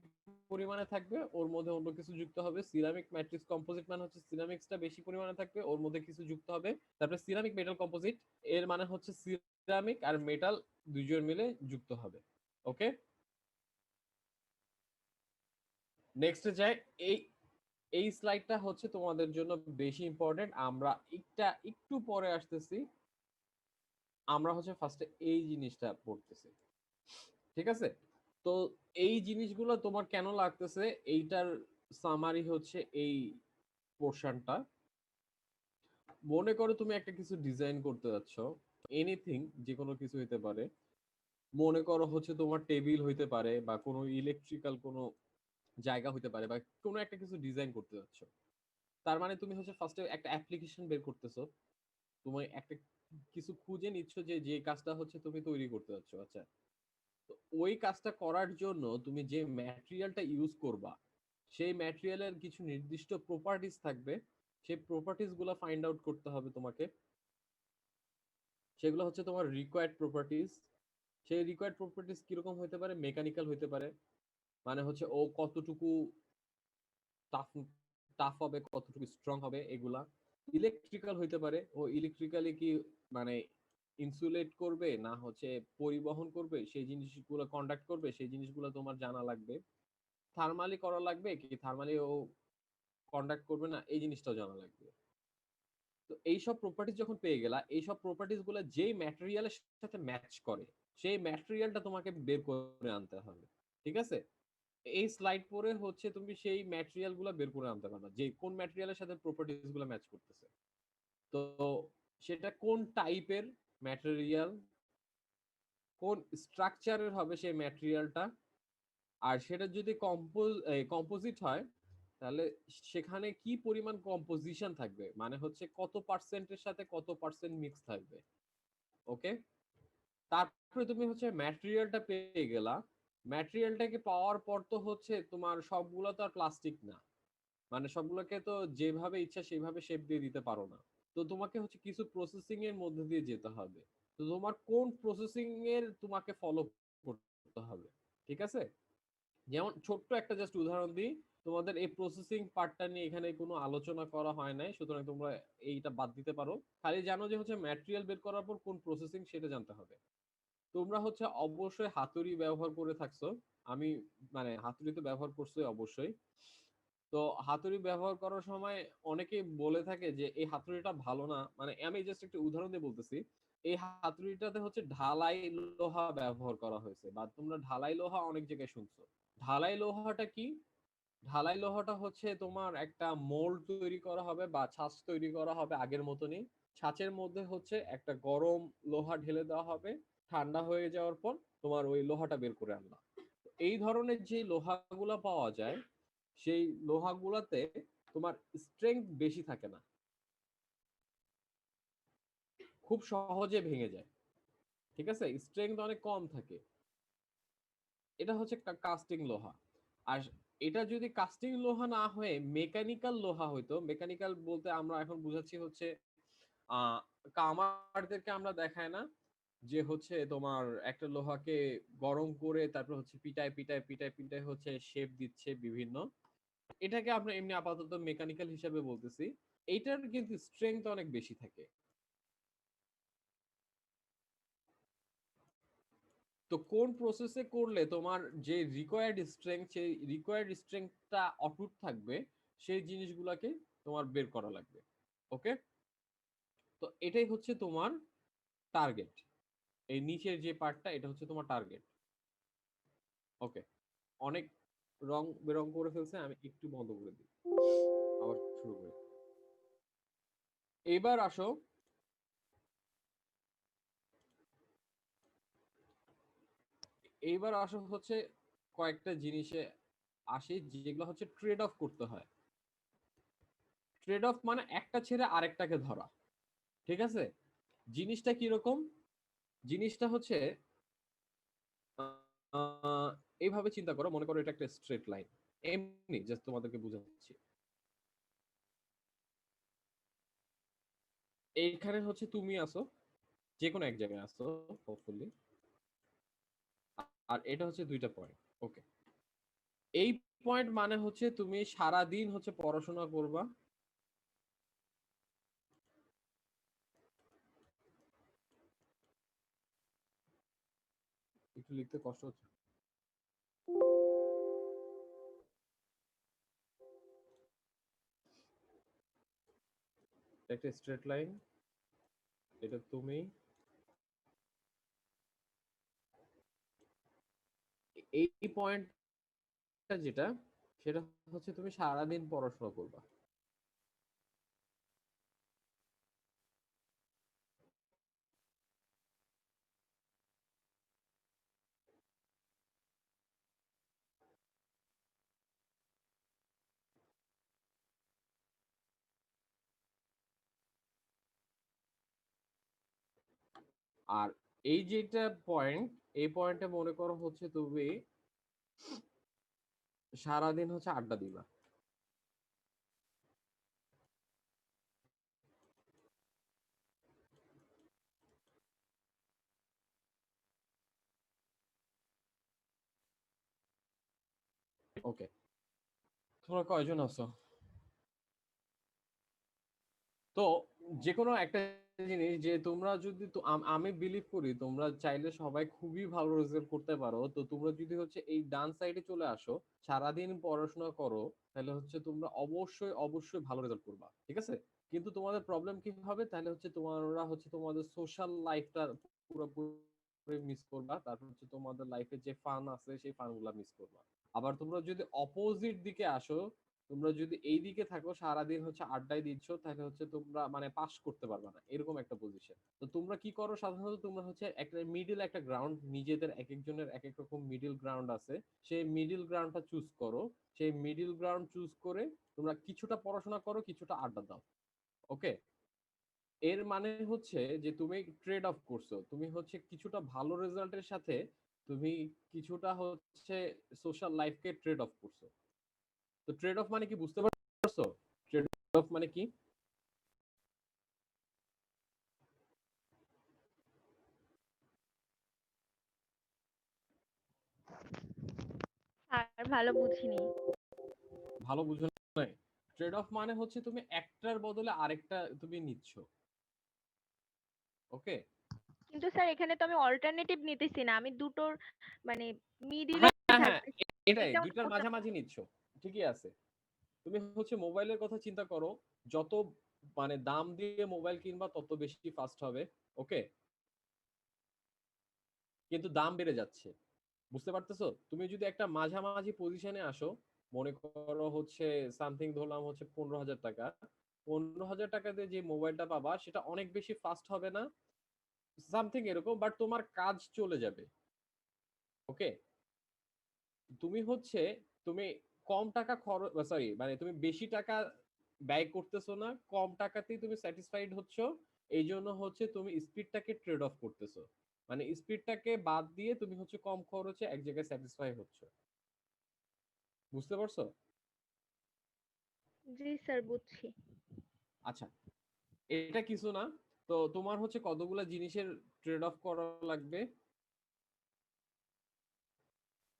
পরিমাণে থাকবে, ওর মধ্যে অন্য কিছু যুক্ত হবে। সিরামিক ম্যাট্রিক্স কম্পোজিট মানে হচ্ছে সিরামিক্সটা বেশি পরিমাণে থাকবে, ওর মধ্যে কিছু যুক্ত হবে। তারপরে সিরামিক মেটাল কম্পোজিট, এর মানে হচ্ছে সিরামিক আর মেটাল দুইজন মিলে যুক্ত হবে। ওকে, নেক্সটে যাই। এই এই স্লাইডটা হচ্ছে তোমাদের জন্য বেশি ইম্পর্টেন্ট, আমরা একটু পরে আসতেছি। আমরা হচ্ছে ফার্স্টে এই জিনিসটা পড়তেছি, ঠিক আছে? তো এই জিনিসগুলো তোমার কেন লাগতেছে, এইটার সামারি হচ্ছে এই পোর্শনটা। মনে করো তুমি একটা কিছু ডিজাইন করতে যাচ্ছ, এনিথিং, যে কোনো কিছু হইতে পারে। মনে করো হচ্ছে তোমার টেবিল হইতে পারে বা কোনো ইলেকট্রিক্যাল কোনো জায়গা হইতে পারে, বা কোনো একটা কিছু ডিজাইন করতে যাচ্ছ। তার মানে তুমি হচ্ছে ফার্স্টে একটা অ্যাপ্লিকেশন বের করতেছো, তুমি একটা কিছু খুঁজে নিচ্ছ যে যে কাজটা হচ্ছে তুমি তৈরি করতে যাচ্ছ। আচ্ছা, তো ওই কাজটা করার জন্য তুমি যে ম্যাটেরিয়ালটা ইউজ করবা, সেই ম্যাটেরিয়ালের কিছু নির্দিষ্ট প্রপার্টিজ থাকবে। সেই প্রপার্টিজ গুলো ফাইন্ড আউট করতে হবে তোমাকে। সেগুলো হচ্ছে তোমার রিকোয়ার্ড প্রপার্টিজ। সেই রিকোয়ার্ড প্রপার্টিজ কিরকম হতে পারে? মেকানিক্যাল হতে পারে, মানে হচ্ছে ও কতটুকু টাফ টাফ হবে, কতটুকু স্ট্রং হবে এগুলা। ইলেকট্রিক্যাল হইতে পারে, ও ইলেকট্রিক্যালি কি মানে ইনসুলেট করবে না হচ্ছে পরিবহন করবে, সেই জিনিসগুলো কন্ডাক্ট করবে, সেই জিনিসগুলো তোমার জানা লাগবে। থার্মালি করা লাগবে কি থার্মালি ও কন্ডাক্ট করবে না, এই জিনিসটাও জানা লাগবে। তো এইসব প্রপার্টিজ যখন পেয়ে গেলা, এইসব প্রপার্টিজ গুলো যেই ম্যাটেরিয়ালের সাথে ম্যাচ করে, সেই ম্যাটেরিয়ালটা তোমাকে বের করে আনতে হবে। ঠিক আছে, এই স্লাইড পরে হচ্ছে তুমি সেই ম্যাটেরিয়াল গুলো বের করে আনতে পারবা, যে কোন ম্যাটেরিয়ালের সাথে প্রপার্টিজ গুলো ম্যাচ করতেছে। তো সেটা কোন টাইপের ম্যাটেরিয়াল, কোন স্ট্রাকচারের হবে সেই ম্যাটেরিয়ালটা, আর সেটা যদি কম্পোজিট হয়, তাহলে সেখানে কি পরিমাণ কম্পোজিশন থাকবে, মানে হচ্ছে কত পার্সেন্টের সাথে কত পার্সেন্ট মিক্স থাকবে। ওকে, তারপরে তুমি হচ্ছে ম্যাটেরিয়ালটা পেয়ে গেলা। ম্যাটেরিয়ালটাকে পাওয়ার পর তো হচ্ছে তোমার সবগুলো তো আর প্লাস্টিক না, মানে সবগুলোকে তো যেভাবে ইচ্ছা সেইভাবে শেপ দিয়ে দিতে পারো না। তো তোমাকে হচ্ছে কিছু প্রসেসিং এর মধ্যে দিয়ে যেতে হবে। তো তোমার কোন প্রসেসিং এর তোমাকে ফলো করতে হবে, ঠিক আছে? যেমন ছোট্ট একটা জাস্ট উদাহরণ দিই, তোমাদের এই প্রসেসিং পার্টটা নিয়ে এখানে কোনো আলোচনা করা হয় নাই, সুতরাং তোমরা এইটা বাদ দিতে পারো। খালি জানো যে হচ্ছে ম্যাটেরিয়াল বের করার পর কোন প্রসেসিং সেটা জানতে হবে। তোমরা হচ্ছে অবশ্যই হাতুড়ি ব্যবহার করে থাকছো, আমি মানে হাতুড়ি তো ব্যবহার করছোই অবশ্যই। তো হাতুড়ি ব্যবহার করার সময় অনেকেই বলে থাকে যে এই হাতুড়িটা ভালো না, মানে আমি জাস্ট একটা উদাহরণ দিয়ে বলতেছি। এই হাতুড়িটাতে হচ্ছে ঢালাই লোহা ব্যবহার করা হয়েছে, বা তোমরা ঢালাই লোহা অনেক জায়গায় শুনছো। ঢালাই লোহাটা কি? ঢালাই লোহাটা হচ্ছে তোমার একটা মোল্ড তৈরি করা হবে বা ছাঁচ তৈরি করা হবে আগের মতনই। ছাঁচের মধ্যে হচ্ছে একটা গরম লোহা ঢেলে দেওয়া হবে, ঠান্ডা হয়ে যাওয়ার পর তোমার ওই লোহাটা বের করে আনলা। এই ধরনের যে লোহাগুলা পাওয়া যায়, সেই লোহাগুলাতে তোমার স্ট্রেংথ বেশি থাকে না, খুব সহজে ভেঙে যায়। ঠিক আছে, স্ট্রেংথ অনেক কম থাকে। এটা হচ্ছে কাস্টিং লোহা। আর এটা যদি কাস্টিং লোহা না হয়ে মেকানিক্যাল লোহা হইতো, মেকানিক্যাল বলতে আমরা এখন বুঝাচ্ছি হচ্ছে আহ কামারদেরকে আমরা দেখায় না যে হচ্ছে তোমার একটা লোহাকে গরম করে তারপর হচ্ছে পিটায় পিটায় পিটায় পিটায় হচ্ছে শেপ দিচ্ছে বিভিন্ন, এটাকে আমরা এমনি আপাতত মেকানিক্যাল হিসাবে বলতেছি। এইটার কিন্তু স্ট্রেংথ অনেক বেশি থাকে। তো কোন প্রসেসে করলে তোমার যে রিকোয়ার্ড স্ট্রেংথ, সেই রিকোয়ার্ড স্ট্রেংথটা অটুট থাকবে, সেই জিনিসগুলোকে তোমার বের করা লাগবে। ওকে, তো এটাই হচ্ছে তোমার টার্গেট। এই নিচের যে পার্টটা এটা হচ্ছে তোমার টার্গেট। ওকে, অনেক রং বেরং করে ফেলছে, আমি একটু বন্ধ করে দিই, আবার শুরু করি। এবার আসো, এইবার আসো হচ্ছে কয়েকটা জিনিসে আসে যেগুলো হচ্ছে ট্রেড অফ করতে হয়। ট্রেড অফ মানে একটা ছেড়ে আরেকটাকে ধরা, ঠিক আছে? জিনিসটা কিরকম? জিনিসটা হচ্ছে আহ, এইভাবে চিন্তা করো, মনে করো এটা একটা স্ট্রেট লাইন, এমনি জাস্ট তোমাদেরকে বুঝাচ্ছি। এইখানে হচ্ছে তুমি আসো, যে কোনো এক জায়গায় আসো হোপফুলি, আর এটা হচ্ছে দুইটা পয়েন্ট। ওকে, এই পয়েন্ট মানে হচ্ছে তুমি সারা দিন হচ্ছে পড়াশোনা করবা, একটু লিখতে কষ্ট হচ্ছে। একটা স্ট্রেট লাইন, এটা তুমি, এই পয়েন্টটা যেটা, সেটা হচ্ছে তুমি সারাদিন পড়াশোনা করবা। আর এই যেটা পয়েন্ট, এই পয়েন্টে মনে করো হচ্ছে তুমি সারাদিন হচ্ছে আড্ডা দিবা। ওকে, তোমরা কয়জন আছো? তো যে কোনো একটা জিনিস যে তোমরা যদি আমি বিলিভ করি তোমরা চাইলে সবাই খুবই ভালো রেজাল্ট করতে পারো। তো তোমরা যদি হচ্ছে এই ডান সাইডে চলে আসো, সারাদিন পড়াশোনা করো, তাহলে হচ্ছে তোমরা অবশ্যই অবশ্যই ভালো রেজাল্ট করবা, ঠিক আছে? কিন্তু তোমাদের প্রবলেম কি হবে, তাহলে হচ্ছে তোমরা হচ্ছে তোমাদের সোশ্যাল লাইফটা পুরোপুরি মিস করবা। তারপর হচ্ছে তোমাদের লাইফে যে ফান আছে সেই ফান গুলা মিস করবা। আবার তোমরা যদি অপোজিট দিকে আসো, তোমরা যদি এই দিকে থাকো সারাদিন হচ্ছে আড্ডায় দিচ্ছ, তাহলে হচ্ছে তোমরা মানে পাস করতে পারবে না, এরকম একটা পজিশন। তো তোমরা কি করো সাধারণত, তোমরা হচ্ছে একটা মিডিল একটা গ্রাউন্ড, নিজেদের এক একজনের এক এক রকম মিডিল গ্রাউন্ড আছে, সেই মিডিল গ্রাউন্ডটা চুজ করো। সেই মিডিল গ্রাউন্ড চুজ করে তোমরা কিছুটা পড়াশোনা করো, কিছুটা আড্ডা দাও। ওকে, এর মানে হচ্ছে যে তুমি ট্রেড অফ করছো, তুমি হচ্ছে কিছুটা ভালো রেজাল্টের সাথে তুমি কিছুটা হচ্ছে সোশ্যাল লাইফকে ট্রেড অফ করছো। তো ট্রেড অফ মানে কি বুঝতে পারছো? ট্রেড অফ মানে কি? আর ভালো বুঝিনি। ভালো বুঝো নাই? ট্রেড অফ মানে হচ্ছে তুমি একটার বদলে আরেকটা তুমি নিচ্ছ। ওকে, কিন্তু স্যার এখানে তো আমি অল্টারনেটিভ নিতেছি না, আমি দুটোর মানে মিডিলে হ্যাঁ হ্যাঁ, থাকতেছি। এটাই এটা দুইটার ওটা মাঝামাঝি নিচ্ছ, ঠিকই আছে। তুমি হচ্ছে মোবাইলের কথা চিন্তা করো, যত মানে দাম দিয়ে মোবাইল কিনবা তত বেশি ফাস্ট হবে। ওকে, কিন্তু দাম বেড়ে যাচ্ছে, বুঝতে পারতেছো? তুমি যদি একটা মাঝামাঝি পজিশনে আসো, মনে করো হচ্ছে সামথিং ধরলাম হচ্ছে 15,000 টাকা, 15,000 টাকা দিয়ে যে মোবাইলটা পাবা সেটা অনেক বেশি ফাস্ট হবে না, সামথিং এরকম, বাট তোমার কাজ চলে যাবে। ওকে, তুমি হচ্ছে তুমি কম টাকা খরচ, সরি মানে তুমি বেশি টাকা ব্যয় করতেছো না, কম টাকাতেই তুমি স্যাটিসফাইড হচ্ছ। এই জন্য হচ্ছে তুমি স্পিডটাকে ট্রেড অফ করতেছো, মানে স্পিডটাকে বাদ দিয়ে তুমি হচ্ছে কম খরচে এক জায়গায় স্যাটিসফাই হচ্ছ। বুঝতে পারছো? জি স্যার বুঝছি। আচ্ছা, এটা কিছু না। তো তোমার হচ্ছে কতগুলা জিনিসের ট্রেড অফ করা লাগবে,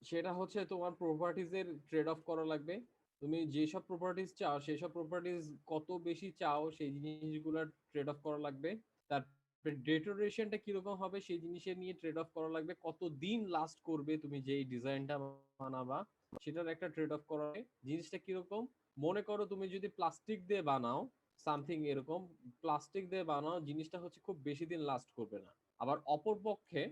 সেটা হচ্ছে তোমার প্রপার্টিজ এর ট্রেড অফ করা লাগবে। তুমি যেসব প্রপার্টিজ চাও সেই সব প্রপার্টিজ কত বেশি চাও সেই জিনিসগুলোর ট্রেড অফ করা লাগবে। তারপরে ডেটোরেশনটা কিরকম হবে সেই জিনিসের নিয়ে ট্রেড অফ করা লাগবে। কত দিন লাস্ট করবে তুমি যেই ডিজাইনটা বানাবা সেটার একটা ট্রেড অফ করা লাগবে। জিনিসটা কিরকম, মনে করো তুমি যদি প্লাস্টিক দিয়ে বানাও, সামথিং এরকম প্লাস্টিক দিয়ে বানানো জিনিসটা হচ্ছে খুব বেশি দিন লাস্ট করবে না। আবার অপরপক্ষে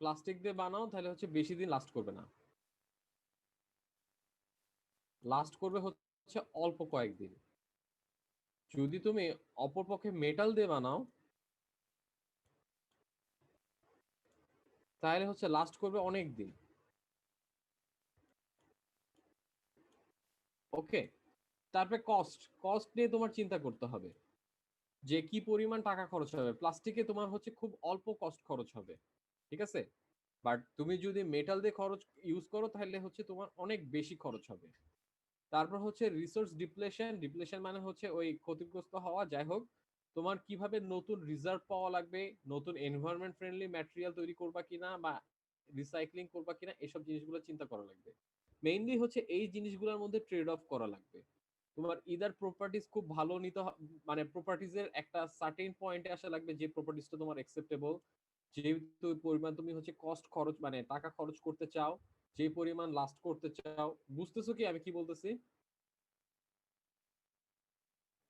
প্লাস্টিক দিয়ে বানাও তাহলে হচ্ছে বেশি দিন লাস্ট করবে না, লাস্ট করবে হচ্ছে অল্প কয়েকদিন। যদি তুমি অপরপক্ষে মেটাল দিয়ে বানাও তাহলে হচ্ছে লাস্ট করবে অনেক দিন। ওকে, তারপরে কস্ট, কস্ট নিয়ে তোমার চিন্তা করতে হবে যে কি পরিমাণ টাকা খরচ হবে। প্লাস্টিকে তোমার হচ্ছে খুব অল্প কস্ট খরচ হবে, ঠিক আছে, বাট তুমি যদি মেটাল দিয়ে খরচ ইউজ করো তাহলে হচ্ছে তোমার অনেক বেশি খরচ হবে। তারপর হচ্ছে রিসোর্স ডিপ্লেশন, ডিপ্লেশন মানে হচ্ছে ওই ক্ষতিগ্রস্ত হওয়া। যাই হোক, তোমার কিভাবে নতুন রিজার্ভ পাওয়া লাগবে, নতুন এনভায়রনমেন্ট ফ্রেন্ডলি ম্যাটেরিয়াল তৈরি করবা কিনা বা রিসাইক্লিং করবা কিনা, এসব জিনিসগুলো চিন্তা করা লাগবে। মেইনলি হচ্ছে এই জিনিসগুলোর মধ্যে ট্রেড অফ করা লাগবে। তোমার ইদার প্রপার্টিজ খুব ভালো নিতে মানে প্রপার্টিজের একটা সার্টেন পয়েন্টে আসা লাগবে যে প্রপার্টিজটা তোমার অ্যাকসেপ্টেবল, যেহেতু পরিমাণ তুমি হচ্ছে কস্ট খরচ মানে টাকা খরচ করতে চাও, যে পরিমাণ লাস্ট করতে চাও। বুঝতেছো কি আমি কি বলতেছি?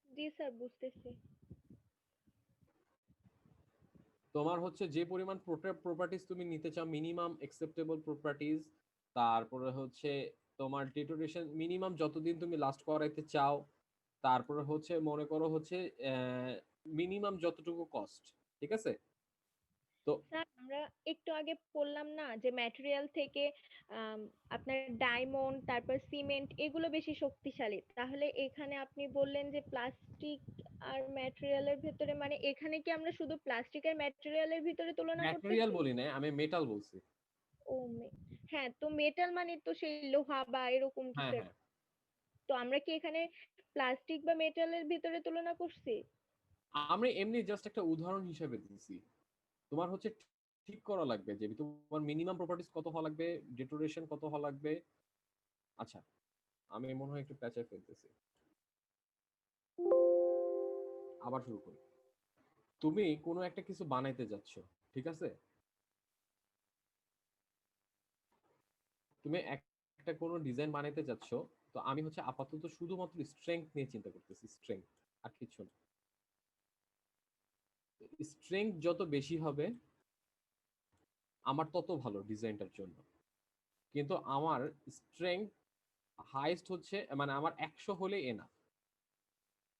জি স্যার, বুঝতেছি। তোমার হচ্ছে যে পরিমাণ প্রপার্টিজ তুমি নিতে চাও, মিনিমাম অ্যাকসেপ্টেবল প্রপার্টিজ। তারপরে হচ্ছে তোমার ডিটোরেশন মিনিমাম যতদিন তুমি লাস্ট করাইতে চাও। তারপরে হচ্ছে মনে করো হচ্ছে মিনিমাম যতটুকু কস্ট, ঠিক আছে। তো স্যার, আমরা একটু আগে বললাম না যে ম্যাটেরিয়াল থেকে আম, আপনার ডায়মন্ড, তারপর সিমেন্ট, এগুলো বেশি শক্তিশালী। তাহলে এখানে আপনি বললেন যে প্লাস্টিক আর ম্যাটেরিয়ালের ভিতরে, মানে এখানে কি আমরা শুধু প্লাস্টিক আর ম্যাটেরিয়ালের ভিতরে তুলনা ম্যাটেরিয়াল করতেছি? বলি না, আমি মেটাল বলছি। ও হ্যাঁ, তো মেটাল মানে তো সেই লোহা বা এরকম হ্যাঁ কিছু হ্যাঁ, তো আমরা কি এখানে প্লাস্টিক বা মেটালের ভিতরে তুলনা করছি? আমি এমনি জাস্ট একটা উদাহরণ হিসেবে দিচ্ছি। তোমার হচ্ছে ঠিক করা লাগবে যে তোমার মিনিমাম প্রপার্টিজ কত হওয়া লাগবে, ডেকোরেশন কত হওয়া লাগবে। আচ্ছা, আমি মনে হয় একটু প্যাচায় ফেলতেছি, আবার শুরু করি। তুমি কোনো একটা কিছু বানাইতে যাচ্ছ, ঠিক আছে, তুমি একটা কোনো ডিজাইন বানাইতে যাচ্ছ। তো আমি হচ্ছে আপাতত শুধুমাত্র স্ট্রেংথ নিয়ে চিন্তা করতেছি, স্ট্রেংথ আর কিছু না। স্ট্রেংথ যত বেশি হবে আমার তত ভালো ডিজাইনটার জন্য। কিন্তু আমার স্ট্রেংথ হাইস্ট হচ্ছে মানে আমার 100 হলে এনা,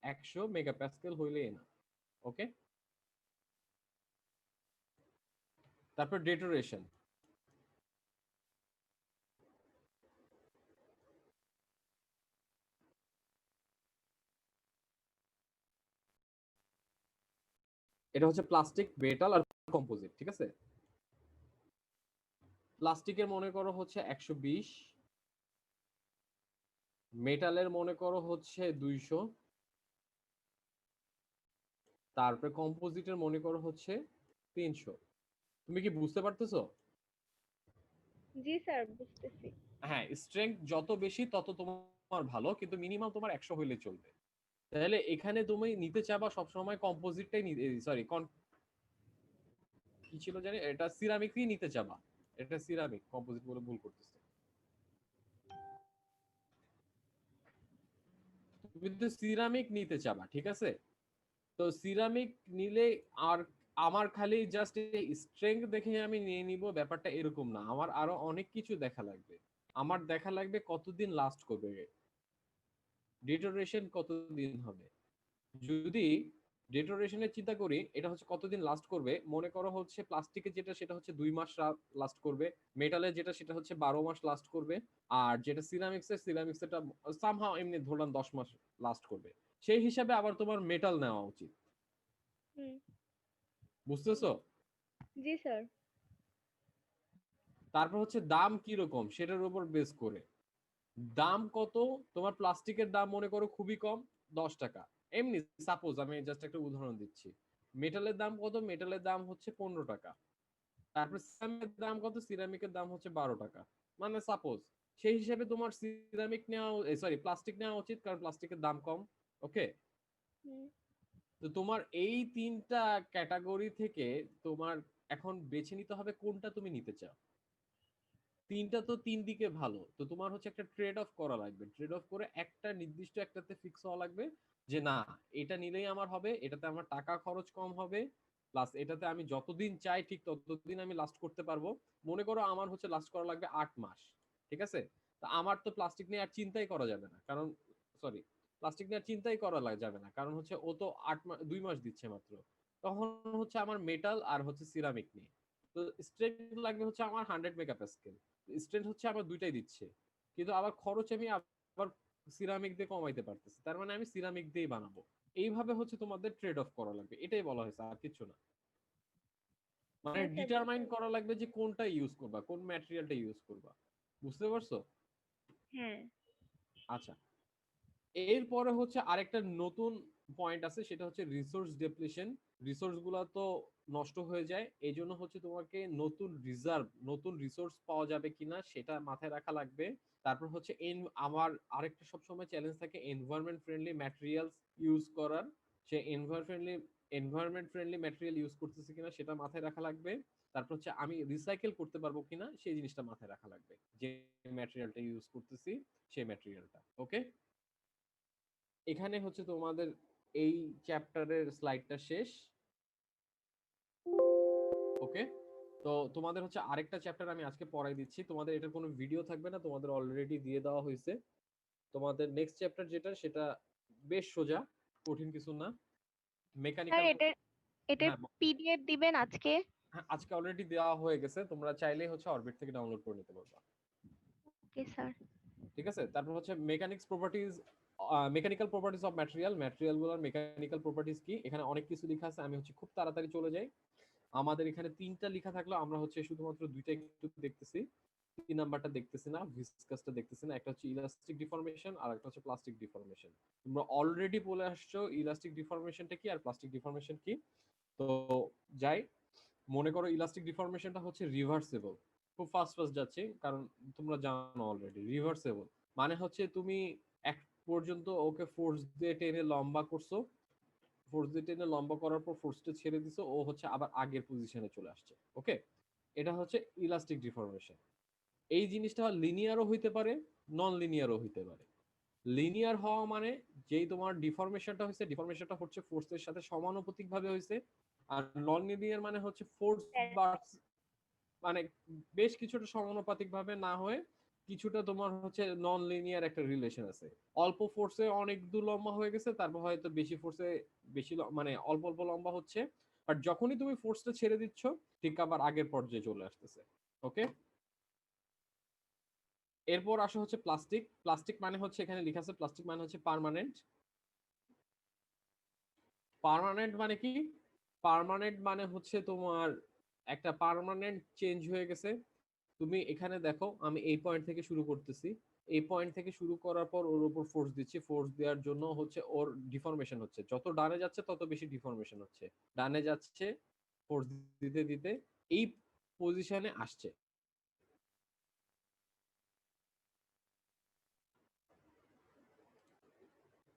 100 মেগাপ্যাসকেল হইলে এনা। ওকে, তারপর ডেটোরেশন। এটা হচ্ছে প্লাস্টিক, মেটাল আর কম্পোজিট, ঠিক আছে। প্লাস্টিকের মনে করো হচ্ছে 120, মেটালের মনে করো হচ্ছে 200, তারপরে কম্পোজিটের মনে করো হচ্ছে 300। তুমি কি বুঝতে পারতেছো? জি স্যার, বুঝতেছি। হ্যাঁ, স্ট্রেংথ যত বেশি তত তোমার ভালো, কিন্তু মিনিমাম তোমার 100 হইলে চলবে। তাহলে এখানে তুমি নিতে চাবা সবসময় কম্পোজিটটাই, সরি কি ছিল জানি, এটা সিরামিকই নিতে চাবা। এটা সিরামিক, কম্পোজিট বলে ভুল করতেছে। তুমি তো সিরামিক নিতে চাবা, ঠিক আছে। তো সিরামিক নিলে আর আমার খালি জাস্ট স্ট্রেংথ দেখে আমি নিয়ে নিব ব্যাপারটা এরকম না, আমার আরো অনেক কিছু দেখা লাগবে। আমার দেখা লাগবে কতদিন লাস্ট করবে, ডিটোরেশন কতদিন হবে। যদি ডেটোরেশনের চিন্তা করি, এটা হচ্ছে কতদিন লাস্ট করবে। মনে করো হচ্ছে প্লাস্টিকের যেটা সেটা হচ্ছে 2 মাস লাস্ট করবে, মেটালের যেটা সেটা হচ্ছে 12 মাস লাস্ট করবে, আর যেটা সিরামিক্সেরটা সামহাও এমনি ধরলাম 10 মাস লাস্ট করবে। সেই হিসাবে আবার তোমার মেটাল নেওয়া উচিত। হুম। বুঝতেছো? জি স্যার। তারপর হচ্ছে দাম কি রকম সেটার উপর বেস করে দাম কত। তোমার প্লাস্টিকের দাম মনে করো খুবই কম, 10 টাকা, এমনি সাপোজ আমি জাস্ট একটা উদাহরণ দিচ্ছি। মেটালের দাম কত, মেটালের দাম হচ্ছে 15 টাকা। তারপর সিরামিকের দাম কত, সিরামিকের দাম হচ্ছে 12 টাকা, মানে সাপোজ। সেই হিসেবে তোমার সিরামিক নেওয়া, সরি প্লাস্টিক নেওয়া উচিত, কারণ প্লাস্টিকের দাম কম। ওকে, হুম। তো তোমার এই তিনটা ক্যাটাগরি থেকে তোমার এখন বেছে নিতে হবে কোনটা তুমি নিতে চাও। তিনটা তো তিন দিকে ভালো, তো তোমার হচ্ছে একটা ট্রেড অফ করা লাগবে, ট্রেড অফ করে একটা নির্দিষ্ট একটাতে ফিক্স হওয়া লাগবে যে না এটা নিলেই আমার হবে, এটাতে আমার টাকা খরচ কম হবে, প্লাস এটাতে আমি যতদিন চাই ঠিক ততদিন আমি লাস্ট করতে পারবো। মনে করো আমার হচ্ছে লাস্ট করা লাগবে 8 মাস, ঠিক আছে? তা আমার তো প্লাস্টিক নিয়ে আর চিন্তাই করা যাবে না, কারণ সরি প্লাস্টিক নিয়ে আর চিন্তাই করা যাবে না, কারণ হচ্ছে ও তো 8 মাস 2 মাস দিচ্ছে মাত্র। তখন হচ্ছে আমার মেটাল আর হচ্ছে সিরামিক নিয়ে, তো স্ট্রেংথ লাগবে হচ্ছে আমার 100 মেগাপাস্কেল। স্ট্রেংথ হচ্ছে আমার দুইটাই দিচ্ছে, কিন্তু আবার খরচ আমি আবার সিরামিক দিয়ে কমাইতে পারতেছি, তার মানে আমি সিরামিক দিয়েই বানাবো। এইভাবে হচ্ছে তোমাদের ট্রেড অফ করা লাগবে, এটাই বলা হয়েছে, আর কিছু না। মানে আচ্ছা ডিটারমাইন করা লাগবে যে কোনটা ইউজ করবা, কোন ম্যাটেরিয়ালটা ইউজ করবা। বুঝতে পারছো? হ্যাঁ। আচ্ছা, এরপরে হচ্ছে আরেকটা নতুন পয়েন্ট আছে, সেটা হচ্ছে রিসোর্স ডেপ্লিশন। রিসোর্স গুলা তো নষ্ট হয়ে যায়, এই জন্য হচ্ছে তোমাকে নতুন রিজার্ভ, নতুন রিসোর্স পাওয়া যাবে কিনা সেটা মাথায় রাখা লাগবে। তারপর হচ্ছে আমার আরেকটা সবসময় চ্যালেঞ্জ থাকে এনভায়রনমেন্ট ফ্রেন্ডলি ম্যাটেরিয়ালস ইউজ করার, সে এনভায়রনমেন্ট ফ্রেন্ডলি ম্যাটেরিয়াল ইউজ করতেছে কিনা সেটা মাথায় রাখা লাগবে। তারপর হচ্ছে আমি রিসাইকেল করতে পারবো কিনা সেই জিনিসটা মাথায় রাখা লাগবে, যে ম্যাটেরিয়ালটা ইউজ করতেছি সেই ম্যাটেরিয়ালটা। ওকে, এখানে হচ্ছে তোমাদের এই চ্যাপ্টারের স্লাইডটা শেষ। ওকে, তো তোমাদের হচ্ছে আরেকটা চ্যাপ্টার আমি আজকে পড়াই দিচ্ছি, তোমাদের এটার কোনো ভিডিও থাকবে না, তোমাদের অলরেডি দিয়ে দেওয়া হয়েছে। তোমাদের নেক্সট চ্যাপ্টার যেটা, সেটা বেশ সোজা, কঠিন কিছু না, স্যার মেকানিক্যাল। এটার হ্যাঁ, পিডিএফ দিবেন আজকে? হ্যাঁ, আজকে অলরেডি দেওয়া হয়ে গেছে, তোমরা চাইলেই হচ্ছে অরবিট থেকে ডাউনলোড করে নিতে পারবা। Okay sir. ঠিক আছে, তারপর হচ্ছে mechanical properties of material, material গুলোর মেকানিক্যাল প্রপার্টিজ কি, এখানে অনেক কিছু লেখা আছে, আমি হচ্ছে খুব তাড়াতাড়ি চলে যাই। আমাদের এখানে তিনটা লেখা থাকলো, আমরা হচ্ছে শুধুমাত্র দুইটা একটু দেখতেছি, 3 নাম্বারটা দেখতেছি না, ভিসকাসটা দেখতেছি না। একটা হচ্ছে ইলাস্টিক ডিফরমেশন আর একটা হচ্ছে প্লাস্টিক ডিফরমেশন। তোমরা অলরেডি বলে আসছো ইলাস্টিক ডিফরমেশনটা কি আর প্লাস্টিক ডিফরমেশন কি। তো যাই, মনে করো ইলাস্টিক ডিফরমেশনটা হচ্ছে রিভার্সেবল। খুব ফাস্ট ফাস্ট যাচ্ছে, কারণ তোমরা জানো অলরেডি রিভার্সেবল মানে হচ্ছে তুমি এক পর্যন্ত ওকে ফোর্স দিয়ে টেনে লম্বা করছো, ফোর্স দিয়ে টেনে লম্বা করার পর ফোর্সটা ছেড়ে দিছো, ও হচ্ছে আবার আগের পজিশনে চলে আসছে। ওকে, এটা হচ্ছে ইলাস্টিক ডিফরমেশন। এই জিনিসটা লিনিয়ারও হইতে পারে, নন লিনিয়ারও হইতে পারে। লিনিয়ার হওয়া মানে যেই তোমার ডিফরমেশনটা হয়েছে, ডিফরমেশনটা হচ্ছে ফোর্সের সাথে সমানুপাতিক ভাবে হয়েছে। আর নন লিনিয়ার মানে হচ্ছে ফোর্স বা মানে বেশ কিছুটা সমানুপাতিক ভাবে না হয়ে কিছুটা তোমার হচ্ছে নন লিনিয়ার একটা রিলেশন আছে। অল্প ফোর্সে অনেক দূর লম্বা হয়ে গেছে, তারপর হয়তো বেশি ফোর্সে মানে অল্প অল্প লম্বা হচ্ছে, বাট যখনই তুমি ফোর্সটা ছেড়ে দিচ্ছ ঠিক আবার আগের পর্যায়ে চলে আসতেছে। ওকে, এরপর আসা হচ্ছে প্লাস্টিক। প্লাস্টিক মানে হচ্ছে এখানে লেখা আছে প্লাস্টিক মানে হচ্ছে পার্মানেন্ট। পার্মানেন্ট মানে কি? পার্মানেন্ট মানে হচ্ছে তোমার একটা পার্মানেন্ট চেঞ্জ হয়ে গেছে। তুমি এখানে দেখো আমি এই পয়েন্ট থেকে শুরু করতেছি, এই পয়েন্ট থেকে শুরু করার পর ওর উপর ফোর্স দিচ্ছি, ফোর্স দেওয়ার জন্য হচ্ছে ওর ডিফরমেশন হচ্ছে, যত ডানে যাচ্ছে তত বেশি ডিফরমেশন হচ্ছে, ডানে যাচ্ছে ফোর্স দিতে দিতে এই পজিশনে আসছে।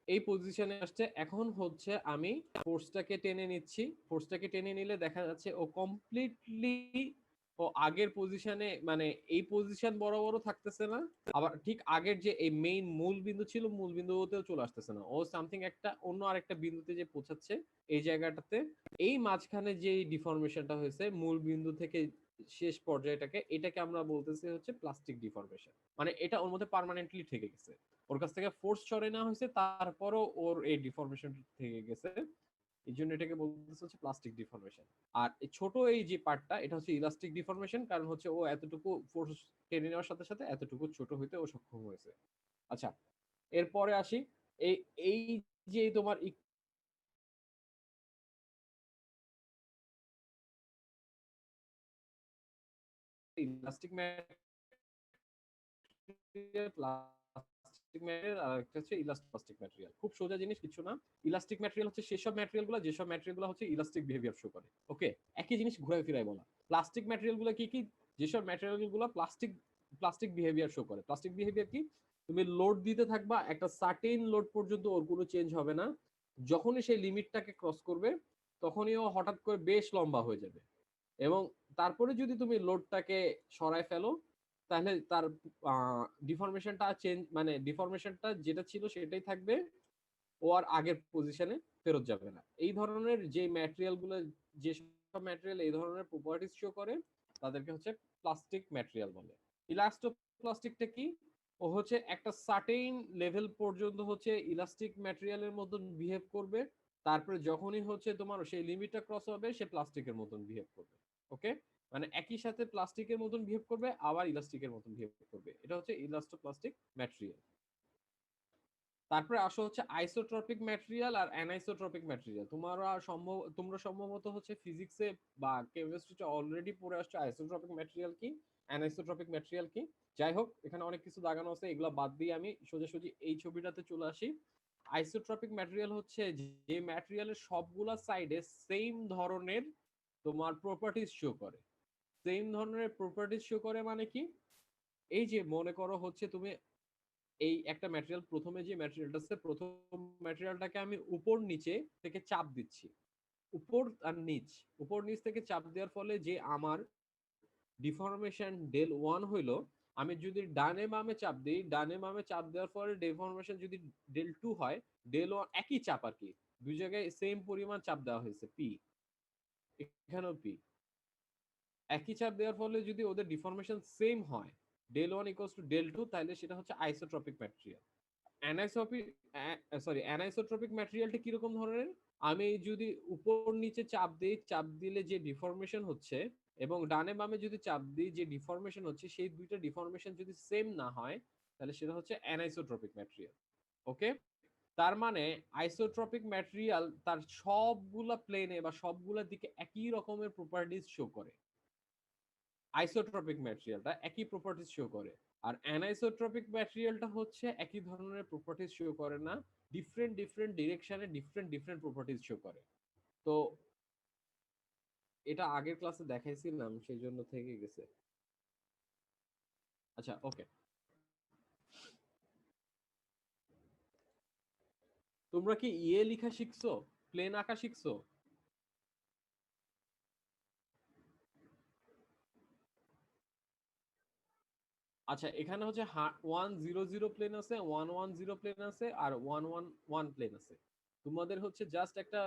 এই পজিশনে আসছে, এখন হচ্ছে আমি ফোর্সটাকে টেনে নিচ্ছি, ফোর্সটাকে টেনে নিলে দেখা যাচ্ছে ও কমপ্লিটলি ও আগের পজিশনে মানে এই পজিশন বরাবরও থাকতেছে না, আবার ঠিক আগের যে এই মেইন মূল বিন্দু ছিল মূল বিন্দুতেও চলে আসতেছে না, ও সামথিং একটা অন্য আরেকটা বিন্দুতে যে পৌঁছাচ্ছে এই জায়গাটাতে। এই মাঝখানে যে ডিফরমেশনটা হয়েছে মূল বিন্দু থেকে শেষ পর্যায়টাকে, এটাকে আমরা বলতেছি হচ্ছে প্লাস্টিক ডিফরমেশন। মানে এটা ওর মধ্যে পার্মানেন্টলি থেকে গেছে, ওর কাছ থেকে ফোর্স সরে নেওয়া হয়েছে, তারপরও ওর এই ডিফরমেশন থেকে গেছে, এই জন্য এটাকে বলতেছে হচ্ছে প্লাস্টিক ডিফরমেশন। আর এই ছোট এই যে পার্টটা এটা হচ্ছে ইলাস্টিক ডিফরমেশন, কারণ হচ্ছে ও এতটুকু ফোর্স টেনে নেওয়ার সাথে সাথে এতটুকু ছোট হইতে ও সক্ষম হয়েছে। আচ্ছা, এরপরে আসি এই এই যে তোমার ইলাস্টিক প্লাস্টিক ম্যাটেরিয়াল আর একটা হচ্ছে ইলাস্টোপ্লাস্টিক ম্যাটেরিয়াল। খুব সোজা জিনিস, কিছু না। ইলাস্টিক ম্যাটেরিয়াল হচ্ছে সেসব ম্যাটেরিয়াল গুলো যেসব ম্যাটেরিয়াল গুলো হচ্ছে ইলাস্টিক বিহেভিয়ার শো করে। ওকে, একই জিনিস ঘুরাই ফিরাই বলা। প্লাস্টিক ম্যাটেরিয়াল গুলো কি কি? যেসব ম্যাটেরিয়াল গুলো প্লাস্টিক প্লাস্টিক বিহেভিয়ার শো করে। প্লাস্টিক বিহেভিয়ার কি? তুমি লোড দিতে থাকবা, একটা সার্টেন লোড পর্যন্ত ওর কোনো চেঞ্জ হবে না, যখনই সেই লিমিটটাকে ক্রস করবে তখনই ও হঠাৎ করে বেশ লম্বা হয়ে যাবে, এবং তারপরে যদি তুমি লোডটাকে সরায় ফেলো তাহলে তার ডিফরমেশনটা চেঞ্জ, মানে ডিফরমেশনটা যেটা ছিল সেটাই থাকবে, ও আর আগের পজিশনে ফেরত যাবে না। এই ধরনের যে ম্যাটেরিয়াল গুলো, যে সব ম্যাটেরিয়াল এই ধরনের প্রপার্টিজ শো করে তাদেরকে হচ্ছে প্লাস্টিক ম্যাটেরিয়াল বলে। ইলাস্টোপ্লাস্টিকটা কি? ও হচ্ছে একটা সার্টেইন লেভেল পর্যন্ত হচ্ছে ইলাস্টিক ম্যাটেরিয়ালের মতন বিহেভ করবে, তারপরে যখনই হচ্ছে তোমার সেই লিমিটটা ক্রস হবে সে প্লাস্টিকের মতন বিহেভ করবে। ওকে, মানে একই সাথে প্লাস্টিকের মতন বিহেভ করবে আবার ইলাস্টিকের মতন বিহেভ করবে, এটা হচ্ছে ইলাস্টোপ্লাস্টিক ম্যাটেরিয়াল। তারপরে আসো হচ্ছে আইসোট্রপিক ম্যাটেরিয়াল আর অ্যানাইসোট্রপিক ম্যাটেরিয়াল। তোমরা সম্ভবত হচ্ছে ফিজিক্সে বা কেমিস্ট্রিতে অলরেডি পড়ে আসছো আইসোট্রপিক ম্যাটেরিয়াল কি, অ্যানাইসোট্রপিক ম্যাটেরিয়াল কি। যাই হোক, এখানে অনেক কিছু দাগানো আছে, এগুলো বাদ দিয়ে আমি সোজাসুজি এই ছবিটাতে চলে আসি। আইসোট্রপিক ম্যাটেরিয়াল হচ্ছে যে ম্যাটেরিয়ালের সবগুলা সাইডে সেম ধরনের তোমার প্রপার্টিজ শো করে। সেম ধরনের প্রপার্টিজ শো করে মানে কি? এই যে মনে করো হচ্ছে তুমি এই একটা ম্যাটেরিয়াল, প্রথমে যে ম্যাটেরিয়ালটা আছে, প্রথম ম্যাটেরিয়ালটাকে আমি উপর নিচে থেকে চাপ দিচ্ছি, উপর আর নিচ, উপর নিচ থেকে চাপ দেওয়ার ফলে যে আমার ডিফরমেশন ডেল ওয়ান হইলো, আমি যদি ডানে বামে চাপ দিই, ডানে বামে চাপ দেওয়ার ফলে ডিফরমেশন যদি ডেল টু হয়, ডেল ওয়ান একই চাপ আর কি, দুই জায়গায় সেম পরিমাণ চাপ দেওয়া হয়েছে পি, এখানেও পি, একই চাপ দেওয়ার ফলে যদি ওদের ডিফরমেশন সেম হয়, del one equals to del two, তাহলে সেটা হচ্ছে আইসোট্রপিক ম্যাটেরিয়াল। অ্যানাইসোট্রপিক ম্যাটেরিয়ালটা কিরকম ধরনের? আমি যদি উপর নিচে চাপ দিই, চাপ দিলে যে ডিফরমেশন হচ্ছে, এবং ডানে বামে যদি চাপ দিই যে ডিফরমেশন হচ্ছে, সেই দুইটা ডিফরমেশন যদি সেম না হয়, তাহলে সেটা হচ্ছে অ্যানাইসোট্রপিক ম্যাটেরিয়াল। ওকে, তার মানে আইসোট্রপিক ম্যাটেরিয়াল তার সবগুলা প্লেনে বা সবগুলা দিকে একই রকমের প্রপার্টিজ শো করে। আইসোট্রপিক ম্যাটেরিয়ালটা একই প্রপার্টিজ শো করে, আর অ্যানাইসোট্রপিক ম্যাটেরিয়ালটা হচ্ছে একই ধরনের প্রপার্টিজ শো করে না, ডিফারেন্ট ডিফারেন্ট ডিরেকশনে ডিফারেন্ট ডিফারেন্ট প্রপার্টিজ শো করে। তো এটা আগের ক্লাসে দেখাইছিলাম, সেই জন্য থেকে গেছে। আচ্ছা, ওকে, তোমরা কি ইয়ে লেখা শিখছো, প্লেন আঁকা শিখছো? আচ্ছা, এখানে হচ্ছে 100 প্লেন আছে, 110 প্লেন আছে, আর 111 প্লেন আছে। তোমাদের হচ্ছে জাস্ট একটা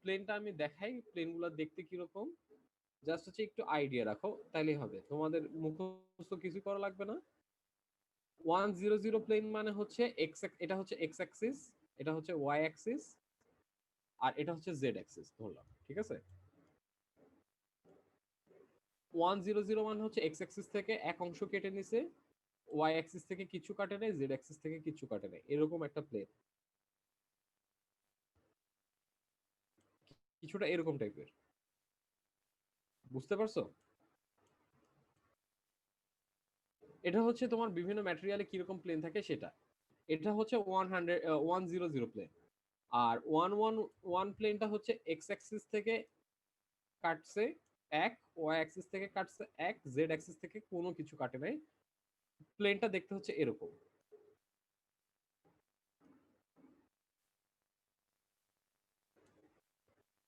প্লেনটা আমি দেখাই, প্লেনগুলো দেখতে কিরকম, জাস্ট হচ্ছে একটু আইডিয়া রাখো, তাইলেই হবে, তোমাদের মুখস্থ কিছু করা লাগবে না। 100 প্লেন মানে হচ্ছে এক্স, এটা হচ্ছে এক্স অ্যাক্সিস, এটা হচ্ছে ওয়াই অ্যাক্সিস, আর এটা হচ্ছে জেড অ্যাক্সিস ধরলাম, ঠিক আছে। 100 মানে হচ্ছে এক্স অ্যাক্সিস থেকে এক অংশ কেটে নিছে, ওয়াই অ্যাক্সিস থেকে কিছু কাটে নেয়, জেড অ্যাক্সিস থেকে কিছু কাটে নেয়, এরকম একটা প্লেন, কিছুটা এরকম টাইপের, বুঝতে পারছো? এটা হচ্ছে তোমার বিভিন্ন ম্যাটেরিয়ালে কিরকম প্লেন থাকে সেটা। এটা হচ্ছে 100 প্লেন। আর 111 প্লেনটা হচ্ছে এক্স অ্যাক্সিস থেকে কাটছে এক, ওয়াই অ্যাক্সিস থেকে কাটছে এক, জেড অ্যাক্সিস থেকে কোনো কিছু কাটে নাই, প্লেনটা দেখতে হচ্ছে এরকম।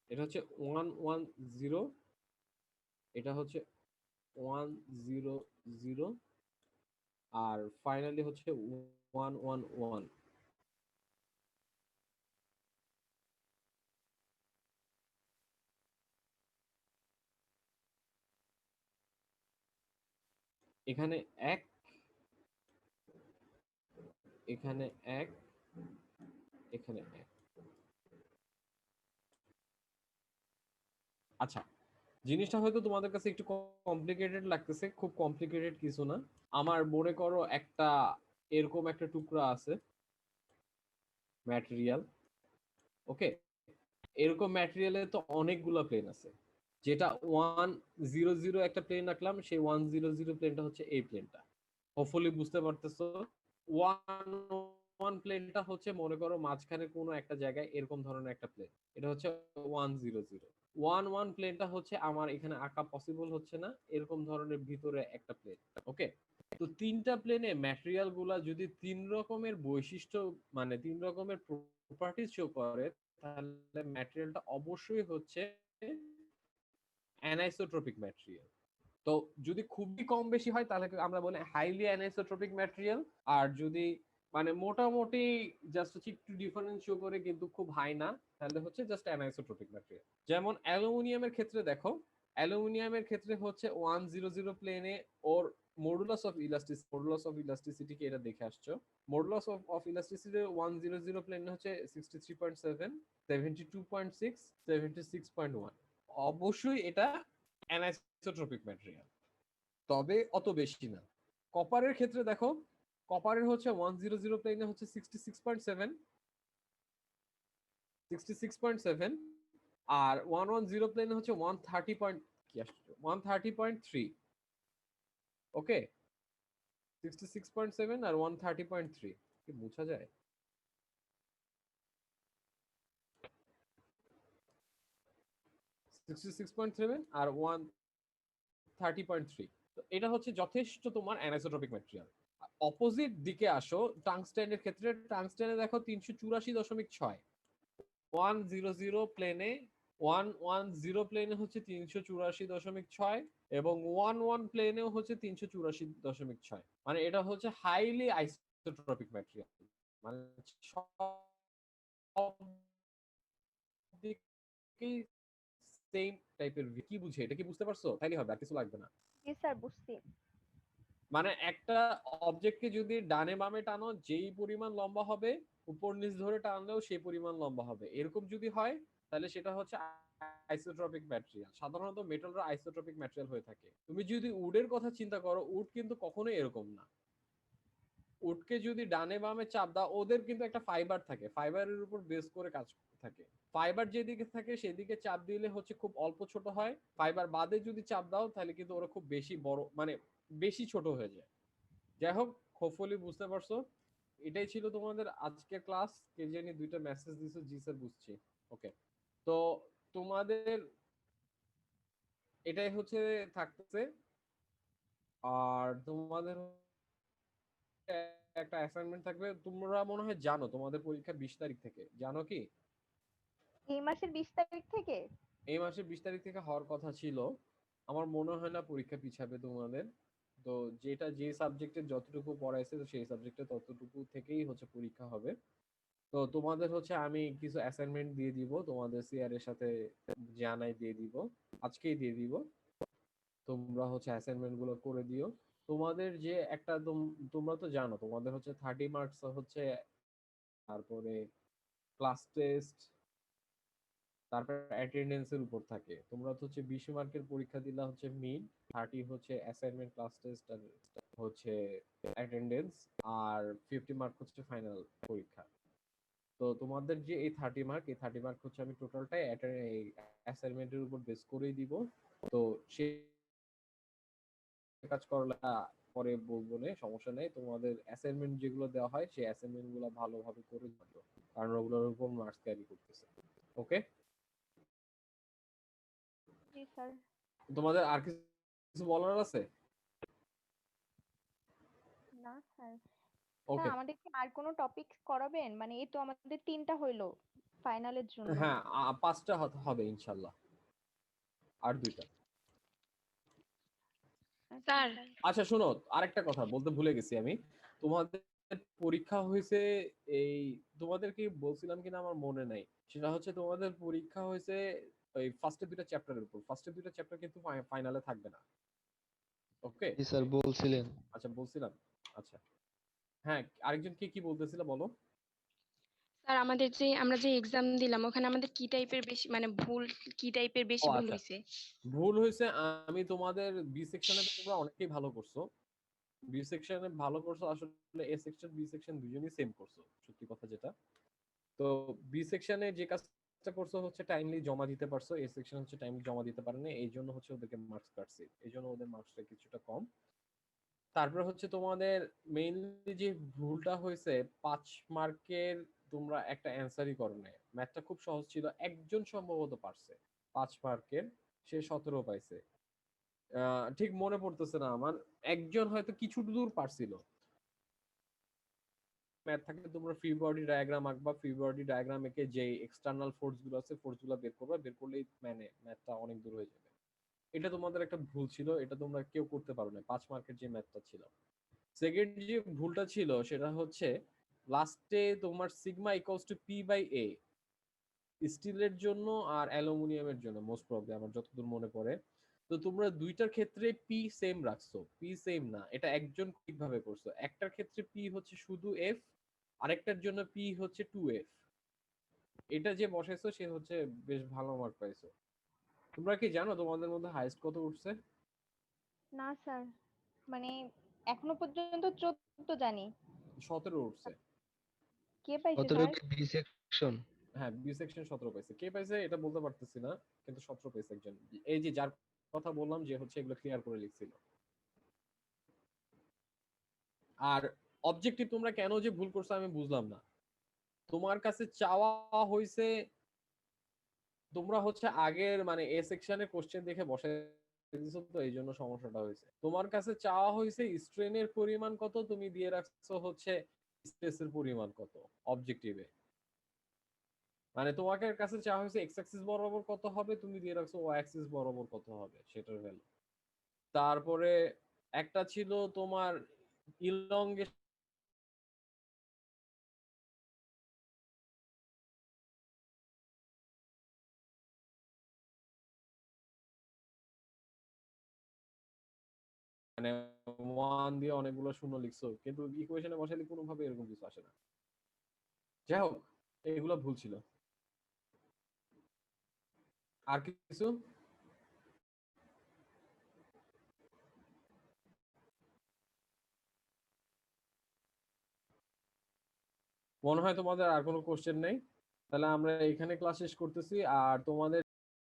এটা হচ্ছে 110, এটা হচ্ছে 100, আর ফাইনালি হচ্ছে 111। এখানে এক, এখানে এক, এখানে এক। আচ্ছা, জিনিসটা হয়তো তোমাদের কাছে একটু কমপ্লিকেটেড লাগতেছে, খুব কমপ্লিকেটেড কিছু না। আমার মনে করো একটা এরকম একটা টুকরা আছে ম্যাটেরিয়াল, ওকে, এরকম ম্যাটেরিয়ালে তো অনেকগুলো প্লেন আছে, যেটা 100 একটা প্লেন রাখলাম, সেই 100 প্লেনটা হচ্ছে এই প্লেনটা, হোপফুলি বুঝতে পারতেছো। 111 প্লেনটা হচ্ছে মনে করো মাঝখানে কোনো একটা জায়গায় এরকম ধরনের একটা প্লেন, এটা হচ্ছে 100। 111 প্লেনটা হচ্ছে আমার এখানে আঁকা পসিবল হচ্ছে না, এরকম ধরনের ভিতরে একটা প্লেন। ওকে, তো তিনটা প্লেনে ম্যাটেরিয়াল গুলা যদি তিন রকমের বৈশিষ্ট্য, মানে তিন রকমের প্রপার্টিজ শো করে, তাহলে ম্যাটেরিয়ালটা অবশ্যই হচ্ছে অ্যানাইসোট্রপিক ম্যাটেরিয়াল। তো যদি খুবই কম বেশি হয় তাহলে আমরা বলি হাইলি অ্যানিসোট্রপিক ম্যাটেরিয়াল, আর যদি মানে মোটামুটি জাস্ট হচ্ছে একটু ডিফারেন্স শো করে কিন্তু খুব হাই না, তাহলে হচ্ছে জাস্ট অ্যানিসোট্রপিক ম্যাটেরিয়াল। যেমন অ্যালুমিনিয়ামের ক্ষেত্রে দেখো, অ্যালুমিনিয়ামের ক্ষেত্রে হচ্ছে 100 প্লেনে ওর মডুলাস অফ ইলাস্টিসিটিকে এটা দেখে আসছো। মডুলাস অফ ইলাস্টিসিটি 100 প্লেনে হচ্ছে 63.7, 72.6, 76.1। অবশ্যই এটা অ্যানিসোট্রপিক ম্যাটেরিয়াল, তবে অত বেশি না। কপারের ক্ষেত্রে দেখো, কপারের হচ্ছে 100 প্লেনে হচ্ছে 66.7, 66.7, আর 110 প্লেনে হচ্ছে 130 পয়েন্ট কি আসছে 130.3। ওকে, 66.7 আর 130.3 কি বোঝা যায়? 66.7 আর 130.3। তো এটা হচ্ছে যথেষ্ট তোমার অ্যানিসোট্রপিক ম্যাটেরিয়াল। অপোজিট দিকে আসো, টাংস্টেনের ক্ষেত্রে, টাংস্টেনে দেখো 384.6, 100 প্লেনে 110 প্লেনে হচ্ছে 384.6, এবং 11 প্লেনেও হচ্ছে 384.6। মানে এটা হচ্ছে হাইলি আইসোট্রপিক ম্যাটেরিয়াল, মানে সব দিকেই সেম টাইপের। কি বুঝে এটা, কি বুঝতে পারছো? তাইলে হবে, আর কিছু লাগবে না। জি স্যার, বুঝছি। মানে একটা অবজেক্টকে যদি ডানে বামে টানো যেই পরিমাণ লম্বা হবে, উপর নিচ ধরে টানলেও সেই পরিমাণ লম্বা হবে, এরকম যদি হয় তাহলে সেটা হচ্ছে আইসোট্রপিক ম্যাটেরিয়াল। সাধারণত মেটালরা আইসোট্রপিক ম্যাটেরিয়াল হয়ে থাকে। তুমি যদি উডের কথা চিন্তা করো, উড কিন্তু কখনোই এরকম না। উডকে যদি ডানে বামে চাপ দাও, ওদের কিন্তু একটা ফাইবার থাকে, ফাইবারের উপর বেস করে কাজ থাকে। ফাইবার যেদিকে থাকে সেদিকে চাপ দিলে হচ্ছে খুব অল্প ছোট হয়, ফাইবার বাদে যদি চাপ দাও তাহলে কিন্তু ওরা খুব বেশি বড়, মানে বেশি ছোট হয়ে যায়। যাই হোক, হোপফুলি বুঝতে পারছো। এটাই ছিল তোমাদের আজকের ক্লাস। কে জানি দুইটা মেসেজ দিছো, জি স্যার বুঝছি। ওকে, তো তোমাদের এটাই হচ্ছে থাকতেছে। আর তোমাদের একটা অ্যাসাইনমেন্ট থাকবে। তোমরা মনে হয় জানো তোমাদের পরীক্ষা 20 তারিখ থেকে, জানো কি? এই মাসের 20 তারিখ থেকে? এই মাসের 20 তারিখ থেকে হওয়ার কথা ছিল। আমার মনে হয় না পরীক্ষা পিছাবে তোমাদের। তো যেটা যে সাবজেক্টে যতটুকু পড়াইছে তো সেই সাবজেক্টে ততটুকু থেকেই হচ্ছে পরীক্ষা হবে। তো তোমাদের হচ্ছে আমি কিছু অ্যাসাইনমেন্ট দিয়ে দিব, তোমাদের সিআর এর সাথে জানাই দিয়ে দিব, আজকেই দিয়ে দিব। তোমরা হচ্ছে অ্যাসাইনমেন্ট গুলো করে দিও। তোমাদের যে একটা তোমরা তো জানো তোমাদের হচ্ছে 30 মার্কস হচ্ছে, তারপরে ক্লাস টেস্ট, তারপর অ্যাটেন্ডেন্সের উপর থাকে। তোমরা তো হচ্ছে 20 মার্কের পরীক্ষা দিলা হচ্ছে মিড, 30 হচ্ছে অ্যাসাইনমেন্ট, ক্লাস টেস্ট আর হচ্ছে অ্যাটেন্ডেন্স, আর 50 মার্ক হচ্ছে ফাইনাল পরীক্ষা। তো তোমাদের যে এই 30 মার্ক, এই 30 মার্ক হচ্ছে আমি টোটালটাই এই অ্যাসাইনমেন্টের উপর বেস করেই দিব। তো সেই কাজ করলে পরে বলবো না, সমস্যা নেই। তোমাদের অ্যাসাইনমেন্ট যেগুলো দেওয়া হয় সেই অ্যাসাইনমেন্ট গুলো ভালোভাবে করে দিও, কারণ ওগুলোর উপর মার্কস ক্যারি করতেছে। ওকে, জি স্যার। তোমাদের আর কিছু বলার আছে? না স্যার। স্যার, ওকে, আমাদের কি আর কোনো টপিক করাবেন? মানে এই তো আমাদের 3টা হইলো ফাইনালের জন্য। হ্যাঁ 5টা হবে ইনশাল্লাহ, আর 2টা। আচ্ছা স্যার, স্যার। আচ্ছা শোনো, আরেকটা কথা বলতে ভুলে গেছি আমি। তোমাদের পরীক্ষা হয়েছে এই, তোমাদের কি বলছিলাম কিনা আমার মনে নাই। সেটা হচ্ছে তোমাদের পরীক্ষা হয়েছে ওই ফার্স্টের 2টা চ্যাপ্টারের উপর। ফার্স্টের 2টা চ্যাপ্টার কিন্তু ফাইনালে থাকবে না। ওকে, জি স্যার বলছিলেন। আচ্ছা বলছিলাম। আচ্ছা, হ্যাঁ, আরেকজন কে কি বলতেছিল বলো। স্যার আমাদের যে আমরা যে এক্সাম দিলাম ওখানে আমাদের কি টাইপের বেশি মানে ভুল, কি টাইপের ও বেশি ভুল আচ্ছা, হয়েছে? ভুল হয়েছে। আমি তোমাদের বি সেকশনে তোমরা অনেকেই ভালো করছো, বি সেকশনে ভালো করছো। আসলে এ সেকশন বি সেকশন দুজনেই সেম করছো, সত্যি কথা যেটা। তো বি সেকশনে যে কাজটা করছো হচ্ছে টাইমলি জমা দিতে পারছো, এ সেকশন হচ্ছে টাইমলি জমা দিতে পারেনি, এই জন্য হচ্ছে ওদেরকে মার্কস কাটছে, এই জন্য ওদের মার্কসটা কিছুটা কম। তারপরে হচ্ছে তোমাদের মেইনলি যে ভুলটা হয়েছে, 5 মার্কের তোমরা একটা অ্যান্সারই করো নাই। ম্যাথটা খুব সহজ ছিল, একজন সম্ভবত পারছে 5 মার্কের, সে 17 পাইছে। ঠিক মনে পড়তেছে না আমার, একজন হয়তো কিছু দূর পারছিল। ম্যাথ থাকলে তোমরা ফ্রি বডি ডায়াগ্রাম আঁকবা, ফ্রি বডি ডায়াগ্রাম এঁকে যে এক্সটার্নাল ফোর্স গুলো আছে ফোর্স গুলো বের করবা, বের করলেই মানে ম্যাথটা অনেক দূর হয়ে যাবে। এটা তোমাদের একটা ভুল ছিল, এটা তোমরা কেউ করতে পারো না, 5 মার্কের যে ম্যাথটা ছিল। সেকেন্ড যে ভুলটা ছিল সেটা হচ্ছে লাস্টে তোমার sigma equals to P by A, স্টিলের জন্য আর অ্যালুমিনিয়ামের জন্য মোস্ট প্রবলি আমার যতদূর মনে পড়ে। তো তোমরা দুইটার ক্ষেত্রে পি সেম রাখছো, পি সেম না, এটা একজন ঠিকভাবে করছো। একটার ক্ষেত্রে পি হচ্ছে শুধু এফ, আরেকটার জন্য পি হচ্ছে 2f। এটা যে বসাইছো সে হচ্ছে বেশ ভালো মার্ক পাইছো। তোমরা কি জানো তোমাদের মধ্যে হাইয়েস্ট কত উঠছে? না স্যার, মানে এখনো পর্যন্ত 14 জানি। 17 উঠছে। কে পাইছে 17 স্যার? কি বি সেকশন? হ্যাঁ, বি সেকশন 17 পাইছে। কে পাইছে এটা বলতে পারতেছি না, কিন্তু 17 পাইছে একজন। এই যে যার কথা বললাম যে হচ্ছে এগুলো ক্লিয়ার করে লিখছিল। আর অবজেক্টিভ তোমরা কেন যে ভুল করছো আমি বুঝলাম না। তোমার কাছে চাওয়া হয়েছে, তোমরা হচ্ছে আগের মানে এ সেকশনে কোশ্চেন দেখে বসে দিছো, তো এই জন্য সমস্যাটা হয়েছে। তোমার কাছে চাওয়া হয়েছে স্ট্রেনের পরিমাণ কত, তুমি দিয়ে রাখছো হচ্ছে স্ট্রেসের পরিমাণ কত অবজেক্টিভে। মানে তোমাকে কাছে চাওয়া হয়েছে এক্স অ্যাক্সিস বরাবর কত হবে, তুমি দিয়ে রাখছো ওয়াই অ্যাক্সিস বরাবর কত হবে সেটার ভ্যালু। তারপরে একটা ছিল তোমার ইলংগেশন, মানে 1 দিয়ে অনেকগুলো শূন্য লিখছো, কিন্তু ইকুয়েশনে বসাইলে কোনোভাবে এরকম কিছু আসে না। যাই হোক, এগুলো ভুল ছিল। আর কিছু মনে হয় তোমাদের আর কোনো কোশ্চেন নেই? তাহলে আমরা এখানে ক্লাস শেষ করতেছি। আর তোমাদের